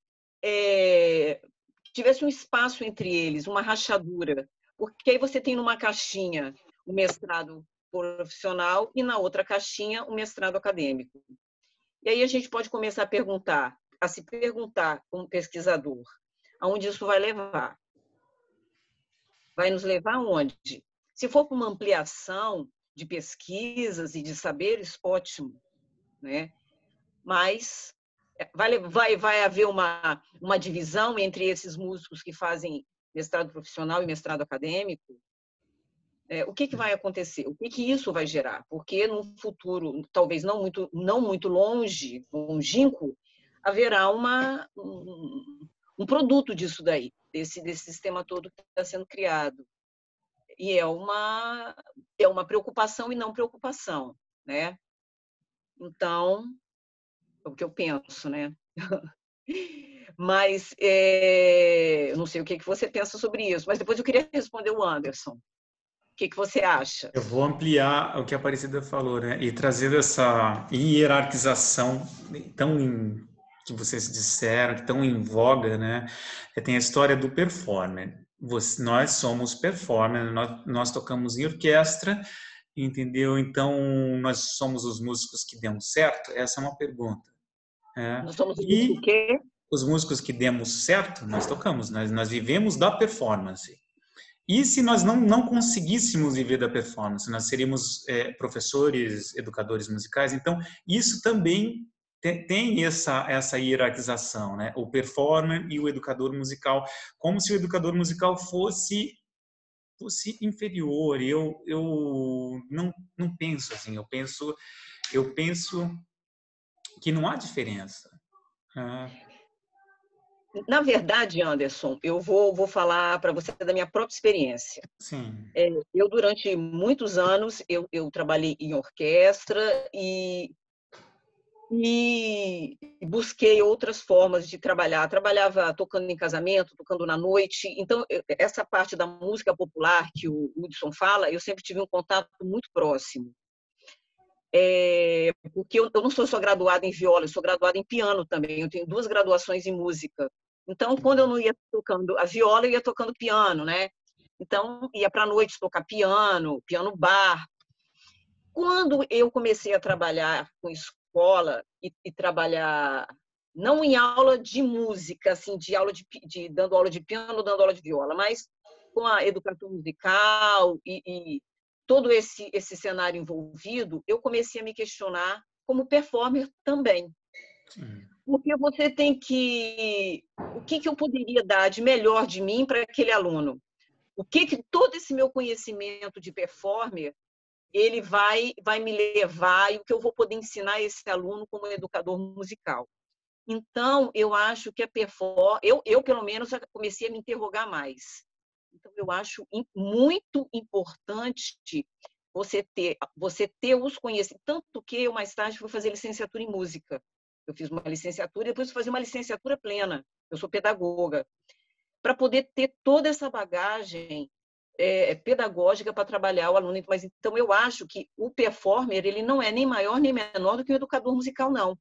um espaço entre eles, uma rachadura. Porque aí você tem numa caixinha o mestrado profissional e na outra caixinha o mestrado acadêmico. E aí a gente pode começar a se perguntar como pesquisador, aonde isso vai levar? Vai nos levar aonde? Se for para uma ampliação de pesquisas e de saberes, ótimo, né? Mas Vai haver uma divisão entre esses músicos que fazem mestrado profissional e mestrado acadêmico? O que vai acontecer? O que isso vai gerar? Porque no futuro, talvez não muito longe, longínquo, haverá um produto disso daí, desse sistema todo que está sendo criado. E é uma preocupação e não preocupação, né? Então, é o que eu penso, né? Mas eu não sei o que você pensa sobre isso, mas depois eu queria responder o Anderson. O que você acha? Eu vou ampliar o que a Aparecida falou, né? E trazer essa hierarquização que vocês disseram, que tão em voga, né? Tem a história do performer. Nós somos performer, nós tocamos em orquestra, entendeu? Então, nós somos os músicos que demos certo? Essa é uma pergunta. Nós somos o quê? Os músicos que demos certo, nós tocamos, nós vivemos da performance. E se nós não conseguíssemos viver da performance, nós seríamos professores, educadores musicais. Então, isso também tem essa hierarquização, né? O performer e o educador musical, como se o educador musical fosse inferior. Eu não penso assim. Eu penso que não há diferença. Na verdade, Anderson, eu vou falar para você da minha própria experiência. Sim. Eu, durante muitos anos, eu trabalhei em orquestra e busquei outras formas de trabalhar. Trabalhava tocando em casamento, tocando na noite. Então, essa parte da música popular que o Hudson fala, eu sempre tive um contato muito próximo. Porque eu não sou só graduada em viola, eu sou graduada em piano também. Eu tenho 2 graduações em música. Então, quando eu não ia tocando a viola, eu ia tocando piano, né? Então, ia para a noite tocar piano bar. Quando eu comecei a trabalhar com escola e trabalhar não em aula de música, assim, dando aula de piano, dando aula de viola, mas com a educação musical e todo esse cenário envolvido, eu comecei a me questionar como performer também. Porque você tem que... O que eu poderia dar de melhor de mim para aquele aluno? O que todo esse meu conhecimento de performer ele vai me levar e o que eu vou poder ensinar a esse aluno como educador musical. Então, eu acho que a performance... Eu, pelo menos, comecei a me interrogar mais. Então, eu acho muito importante você ter os conhecimentos. Tanto que eu, mais tarde, fui fazer licenciatura em música. Eu fiz uma licenciatura e depois fui fazer uma licenciatura plena. Eu sou pedagoga. Para poder ter toda essa bagagem pedagógica para trabalhar o aluno. Mas, então, eu acho que o performer ele não é nem maior nem menor do que o educador musical, não.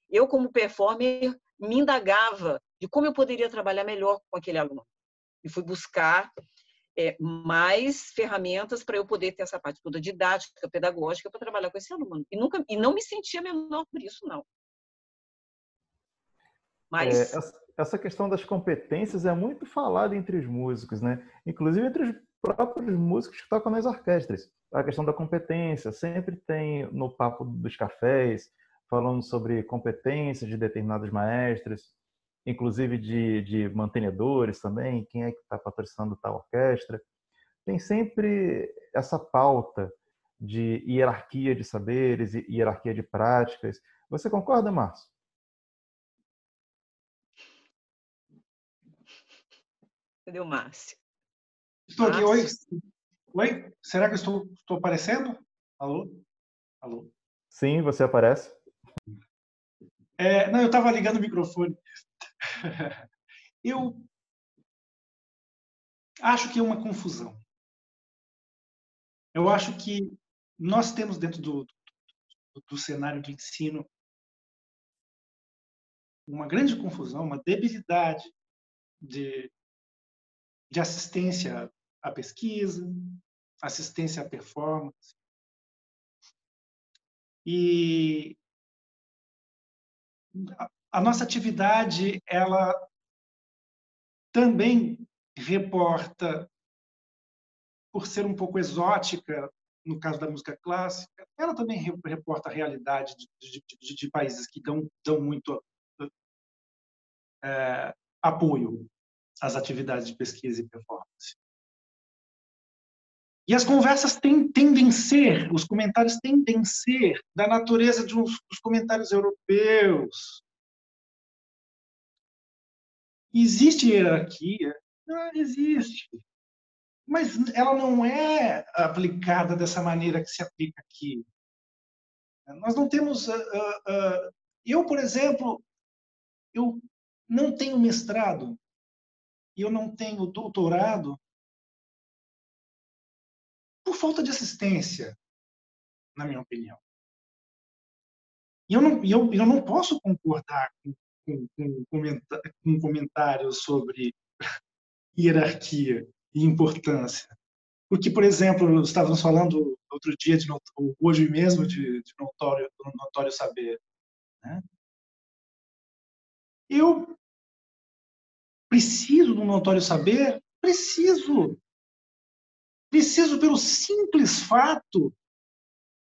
Eu, como performer, me indagava de como eu poderia trabalhar melhor com aquele aluno. E fui buscar mais ferramentas para eu poder ter essa parte toda didática, pedagógica, para trabalhar com esse aluno. E não me sentia menor por isso, não. Mas... Essa questão das competências é muito falada entre os músicos, né? Inclusive entre os próprios músicos que tocam nas orquestras. A questão da competência sempre tem no papo dos cafés, falando sobre competências de determinados maestros, inclusive de mantenedores também, quem é que está patrocinando tal orquestra. Tem sempre essa pauta de hierarquia de saberes e hierarquia de práticas. Você concorda, Márcio? Cadê o Márcio? Estou aqui. Oi? Oi? Será que eu estou aparecendo? Alô? Alô? Sim, você aparece. Não, eu estava ligando o microfone. Eu acho que é uma confusão. Eu acho que nós temos dentro do cenário de ensino uma grande confusão, uma debilidade de assistência à pesquisa, assistência à performance. E a nossa atividade, ela também reporta, por ser um pouco exótica, no caso da música clássica, ela também reporta a realidade de países que dão muito apoio às atividades de pesquisa e performance. E as conversas tendem a ser, os comentários tendem a ser da natureza dos comentários europeus. Existe hierarquia? Não existe. Mas ela não é aplicada dessa maneira que se aplica aqui. Nós não temos... eu, por exemplo, eu não tenho mestrado e eu não tenho doutorado por falta de assistência, na minha opinião. E eu não posso concordar com comentários sobre hierarquia e importância. Porque, por exemplo, estávamos falando outro dia, hoje mesmo, de notório saber. Né? Eu preciso do notório saber? Preciso. Preciso pelo simples fato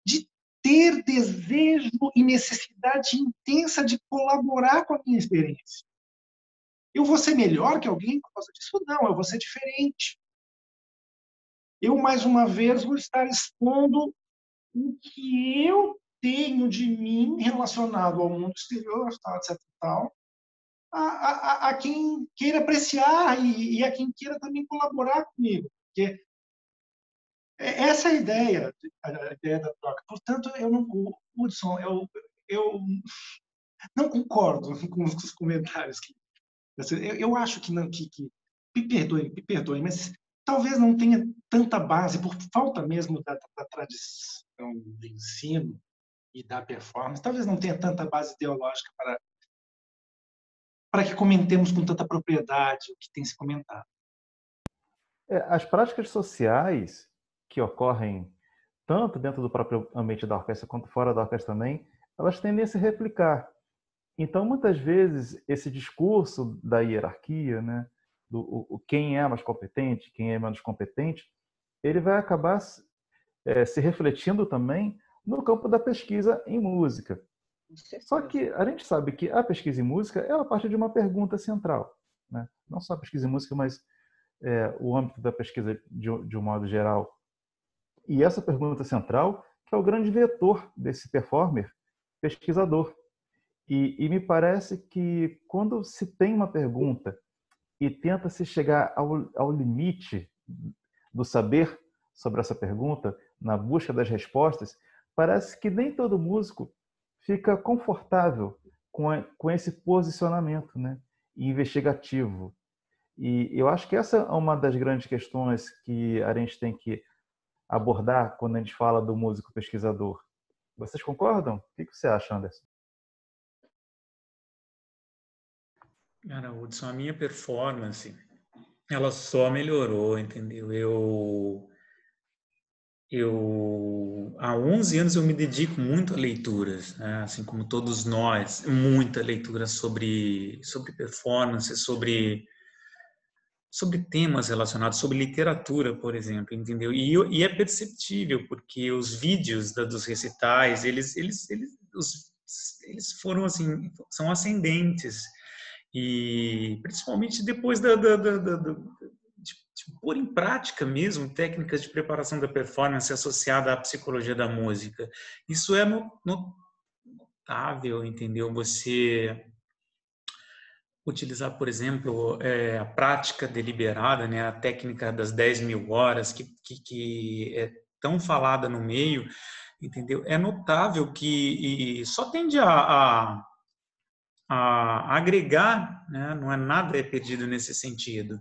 de ter desejo e necessidade intensa de colaborar com a minha experiência. Eu vou ser melhor que alguém por causa disso? Não, eu vou ser diferente. Eu, mais uma vez, vou estar expondo o que eu tenho de mim relacionado ao mundo exterior, tal, etc. Tal, a quem queira apreciar e a quem queira também colaborar comigo. Porque essa é a ideia da troca. Portanto, Hudson, eu não concordo com os comentários. Eu acho que não, me perdoe, mas talvez não tenha tanta base, por falta mesmo da tradição do ensino e da performance, talvez não tenha tanta base ideológica para que comentemos com tanta propriedade o que tem se comentado. As práticas sociais que ocorrem tanto dentro do próprio ambiente da orquestra quanto fora da orquestra também, elas tendem a se replicar. Então, muitas vezes, esse discurso da hierarquia, né, quem é mais competente, quem é menos competente, ele vai acabar se refletindo também no campo da pesquisa em música. Só que a gente sabe que a pesquisa em música ela parte de uma pergunta central, né? Não só a pesquisa em música, mas o âmbito da pesquisa de um modo geral. E essa pergunta central que é o grande vetor desse performer pesquisador. E me parece que quando se tem uma pergunta e tenta se chegar ao limite do saber sobre essa pergunta, na busca das respostas, parece que nem todo músico fica confortável com esse posicionamento, né, investigativo. E eu acho que essa é uma das grandes questões que a gente tem que abordar quando a gente fala do músico pesquisador. Vocês concordam? O que você acha, Anderson? Cara, Hudson, a minha performance, ela só melhorou, entendeu? Há 11 anos eu me dedico muito a leituras, né? Assim como todos nós, muita leitura sobre performance, sobre temas relacionados, sobre literatura, por exemplo, entendeu? E é perceptível, porque os vídeos dos recitais, eles foram, assim, são ascendentes, e principalmente depois de pôr em prática mesmo técnicas de preparação da performance associada à psicologia da música. Isso é notável, entendeu? Você utilizar, por exemplo, a prática deliberada, né, a técnica das 10.000 horas, que é tão falada no meio, entendeu? É notável que só tende a agregar, né? Não é nada é perdido nesse sentido.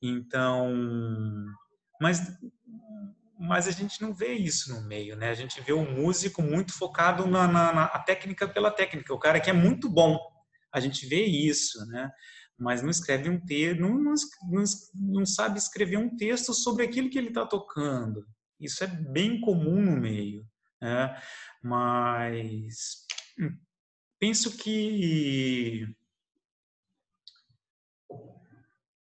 Então, mas a gente não vê isso no meio, né? A gente vê um músico muito focado na técnica pela técnica, o cara que é muito bom. A gente vê isso, né? Mas não escreve um texto, não sabe escrever um texto sobre aquilo que ele está tocando. Isso é bem comum no meio, né? Mas penso que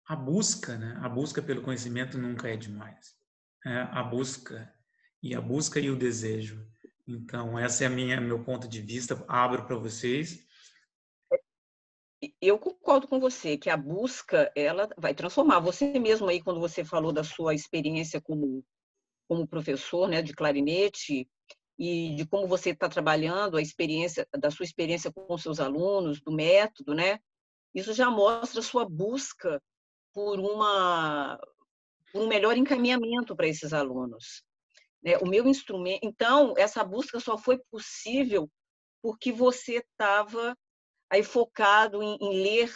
a busca, né? A busca pelo conhecimento nunca é demais. A busca e o desejo. Então, esse é meu ponto de vista. Abro para vocês. eu concordo com você que a busca ela vai transformar. Você mesmo aí, quando você falou da sua experiência como professor, né, de clarinete, e de como você está trabalhando a experiência, da sua experiência com seus alunos, do método, né? Isso já mostra a sua busca por um melhor encaminhamento para esses alunos, né? O meu instrumento, então, essa busca só foi possível porque você estava aí focado em ler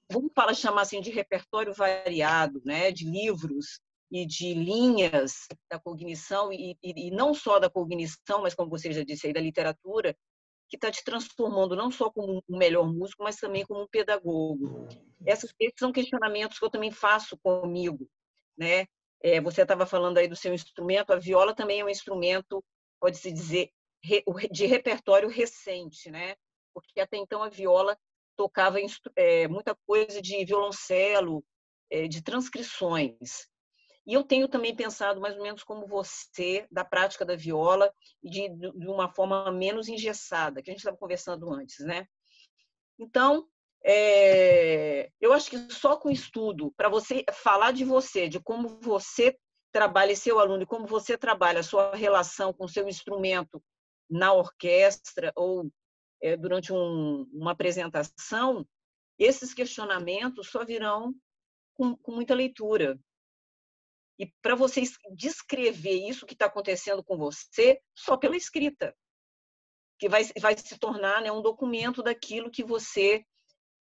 vamos chamar assim de repertório variado, né? De livros e de linhas da cognição, e não só da cognição, mas como você já disse aí, da literatura, que está te transformando não só como um melhor músico, mas também como um pedagogo. Esses são questionamentos que eu também faço comigo, né? Você estava falando aí do seu instrumento, a viola também é um instrumento, pode-se dizer, de repertório recente, né? Porque até então a viola tocava muita coisa de violoncelo, de transcrições. E eu tenho também pensado mais ou menos como você, da prática da viola, de uma forma menos engessada, que a gente estava conversando antes, né? Então, eu acho que só com estudo, para você falar de você, de como você trabalha seu aluno e como você trabalha a sua relação com o seu instrumento na orquestra ou durante uma apresentação, esses questionamentos só virão com muita leitura. E para você descrever isso que está acontecendo com você só pela escrita, que vai se tornar, né, um documento daquilo que você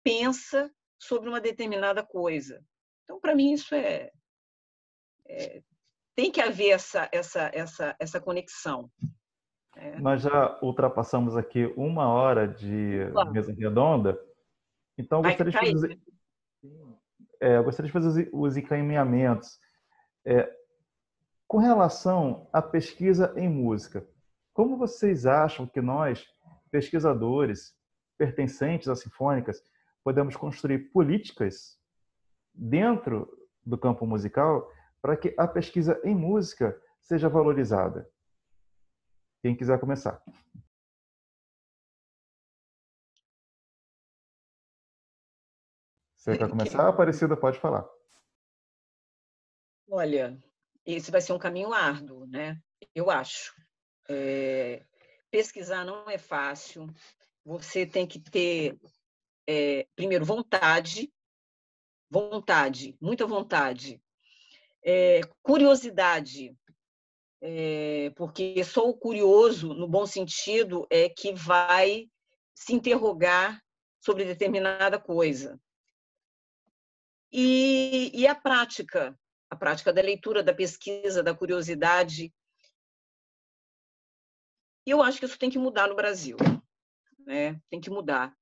pensa sobre uma determinada coisa. Então, para mim, isso tem que haver essa conexão. Nós já ultrapassamos aqui 1 hora de mesa redonda, então eu gostaria de fazer os encaminhamentos. Com relação à pesquisa em música, como vocês acham que nós, pesquisadores pertencentes às sinfônicas, podemos construir políticas dentro do campo musical para que a pesquisa em música seja valorizada? Quem quiser começar. Você quer começar? Aparecida, pode falar. Olha, esse vai ser um caminho árduo, né? Eu acho. Pesquisar não é fácil. Você tem que ter, primeiro, vontade, muita vontade, curiosidade, porque só o curioso, no bom sentido, é que vai se interrogar sobre determinada coisa. E a prática da leitura, da pesquisa, da curiosidade. Eu acho que isso tem que mudar no Brasil, né? Tem que mudar.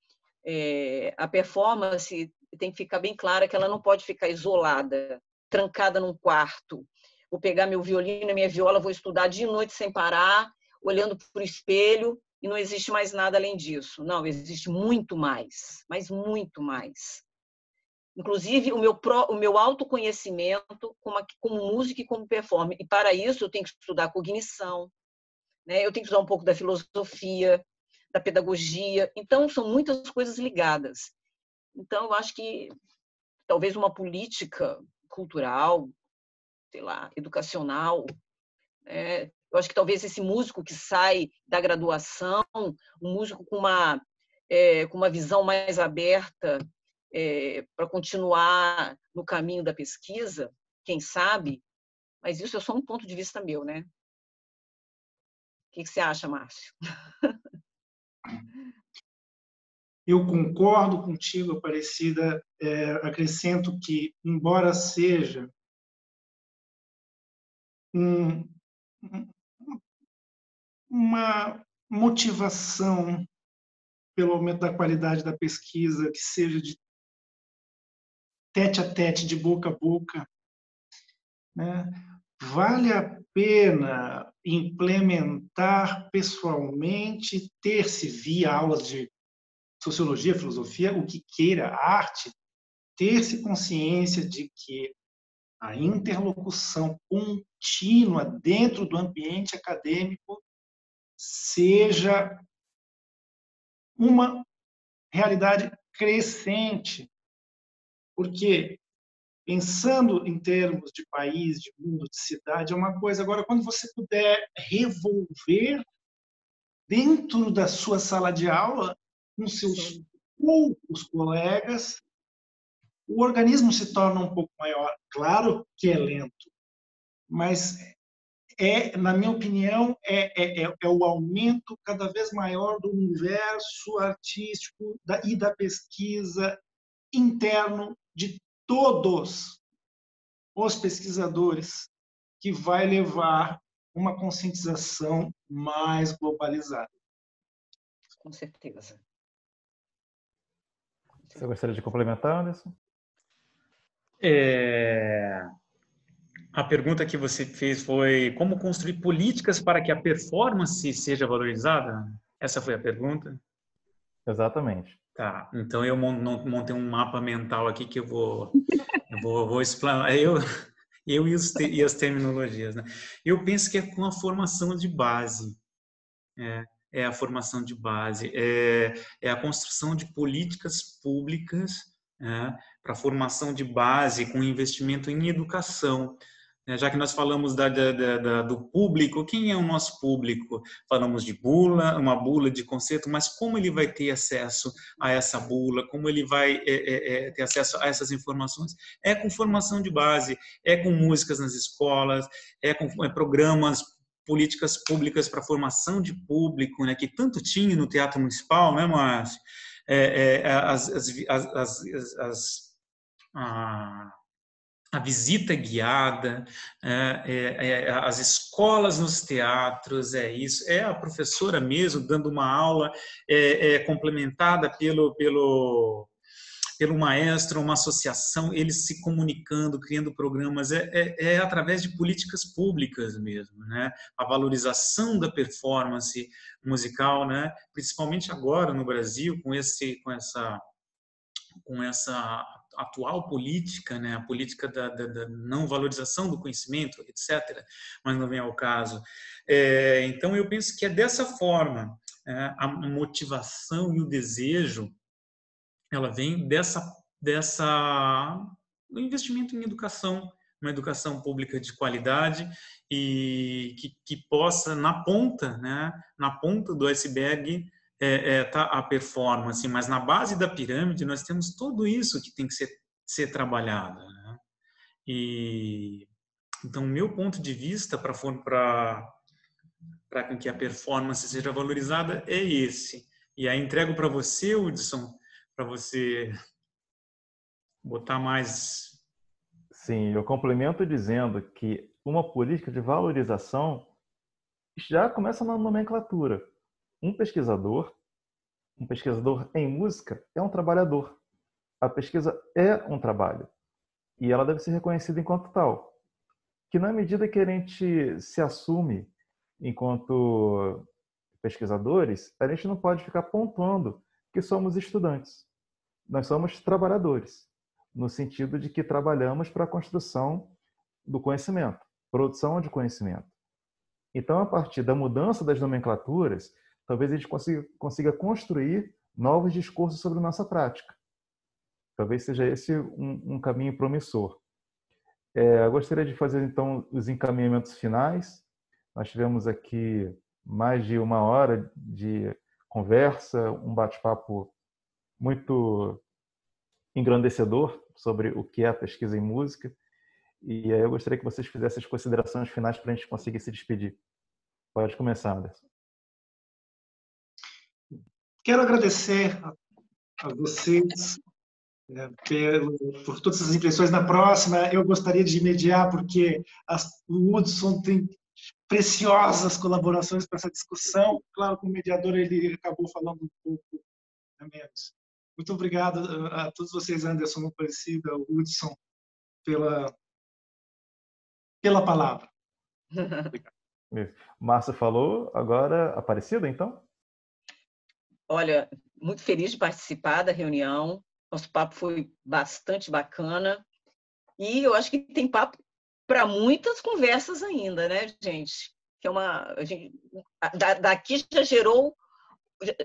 A performance tem que ficar bem clara que ela não pode ficar isolada, trancada num quarto. Vou pegar meu violino e minha viola, vou estudar dia e noite sem parar, olhando para o espelho, e não existe mais nada além disso. Não, existe muito mais, mas muito mais. Inclusive, o meu autoconhecimento como música e como performer. E, para isso, eu tenho que estudar cognição, né? Eu tenho que estudar um pouco da filosofia, da pedagogia. Então, são muitas coisas ligadas. Então, eu acho que talvez uma política cultural, sei lá, educacional, né? Eu acho que talvez esse músico que sai da graduação, um músico com uma visão mais aberta, para continuar no caminho da pesquisa, quem sabe, mas isso é só um ponto de vista meu, né? O que você acha, Márcio? Eu concordo contigo, Aparecida. Acrescento que, embora seja uma motivação pelo aumento da qualidade da pesquisa, que seja de tete a tete, de boca a boca, né? Vale a pena implementar pessoalmente, ter-se via aulas de sociologia, filosofia, o que queira, arte, ter-se consciência de que a interlocução contínua dentro do ambiente acadêmico seja uma realidade crescente, porque pensando em termos de país, de mundo, de cidade, é uma coisa. Agora, quando você puder revolver dentro da sua sala de aula, com seus poucos colegas, o organismo se torna um pouco maior. Claro que é lento, mas na minha opinião, é o aumento cada vez maior do universo artístico e da pesquisa interno de todos os pesquisadores, que vai levar uma conscientização mais globalizada. Com certeza. Você gostaria de complementar, Anderson? A pergunta que você fez foi como construir políticas para que a performance seja valorizada? Essa foi a pergunta? Exatamente. Tá, então eu montei um mapa mental aqui que eu vou explanar. E as terminologias, né? Eu penso que é com a formação de base. É a formação de base. É a construção de políticas públicas, para a formação de base com investimento em educação. Já que nós falamos do público, quem é o nosso público? Falamos de bula, uma bula de conceito, mas como ele vai ter acesso a essa bula? Como ele vai ter acesso a essas informações? É com formação de base, é com músicas nas escolas, é com programas, políticas públicas para formação de público, né, que tanto tinha no Teatro Municipal, né, Márcio? A visita guiada, as escolas nos teatros, é isso, é a professora mesmo dando uma aula complementada pelo maestro, uma associação, eles se comunicando, criando programas, através de políticas públicas mesmo, né? A valorização da performance musical, né? Principalmente agora no Brasil, com essa atual política, né, a política da não valorização do conhecimento, etc., mas não vem ao caso. Então, eu penso que é dessa forma, a motivação e o desejo, ela vem do investimento em educação, uma educação pública de qualidade e que possa, na ponta do iceberg, tá a performance, mas na base da pirâmide nós temos tudo isso que tem que ser trabalhado, né? E então, meu ponto de vista para que a performance seja valorizada é esse. E aí entrego para você, Hudson, para você botar mais. Sim, eu complemento dizendo que uma política de valorização já começa na nomenclatura. Um pesquisador em música é um trabalhador. A pesquisa é um trabalho e ela deve ser reconhecida enquanto tal. Que na medida que a gente se assume enquanto pesquisadores, a gente não pode ficar pontuando que somos estudantes. Nós somos trabalhadores, no sentido de que trabalhamos para a construção do conhecimento, produção de conhecimento. Então, a partir da mudança das nomenclaturas, talvez a gente consiga construir novos discursos sobre nossa prática. Talvez seja esse um caminho promissor. Eu gostaria de fazer, então, os encaminhamentos finais. Nós tivemos aqui mais de 1 hora de conversa, um bate-papo muito engrandecedor sobre o que é a pesquisa em música. E aí eu gostaria que vocês fizessem as considerações finais para a gente conseguir se despedir. Pode começar, Anderson. Quero agradecer a vocês por todas as impressões. Na próxima, eu gostaria de mediar, porque o Hudson tem preciosas colaborações para essa discussão. Claro, como mediador, ele acabou falando um pouco a menos. Muito obrigado a todos vocês, Anderson, Aparecida, Hudson, pela palavra. Márcia falou, agora Aparecida, então? Olha, muito feliz de participar da reunião. Nosso papo foi bastante bacana. E eu acho que tem papo para muitas conversas ainda, né, gente? Que daqui já gerou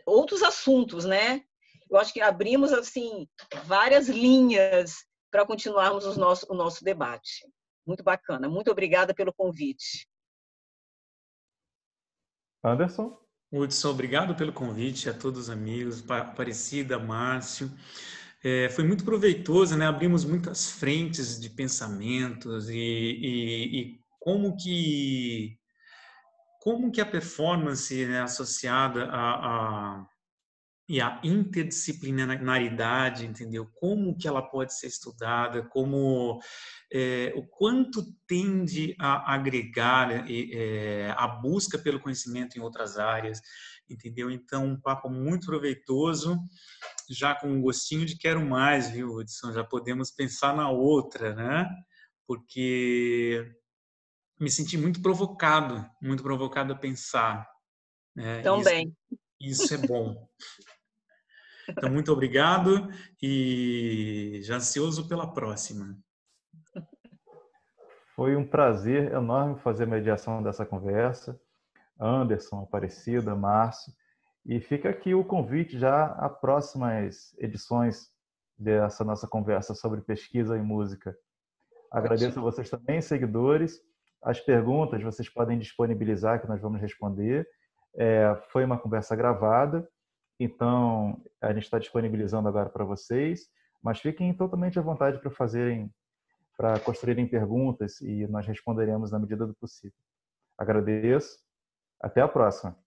outros assuntos, né? eu acho que abrimos assim várias linhas para continuarmos o nosso debate. Muito bacana. Muito obrigada pelo convite. Anderson? Hudson, obrigado pelo convite a todos os amigos, Aparecida, Márcio. Foi muito proveitoso, né? Abrimos muitas frentes de pensamentos e como que a performance, né, associada e a interdisciplinaridade, entendeu? Como que ela pode ser estudada, o quanto tende a agregar a busca pelo conhecimento em outras áreas, entendeu? Então, um papo muito proveitoso, já com um gostinho de quero mais, viu, Hudson? Já podemos pensar na outra, né? Porque me senti muito provocado a pensar, né? Também. Isso é bom. Então, muito obrigado e já ansioso pela próxima. Foi um prazer enorme fazer a mediação dessa conversa. Anderson, Aparecida, Márcio. E fica aqui o convite já a próximas edições dessa nossa conversa sobre pesquisa em música. Agradeço a vocês também, seguidores. As perguntas vocês podem disponibilizar, que nós vamos responder. Foi uma conversa gravada, então a gente está disponibilizando agora para vocês, mas fiquem totalmente à vontade para construírem perguntas e nós responderemos na medida do possível. Agradeço. Até a próxima.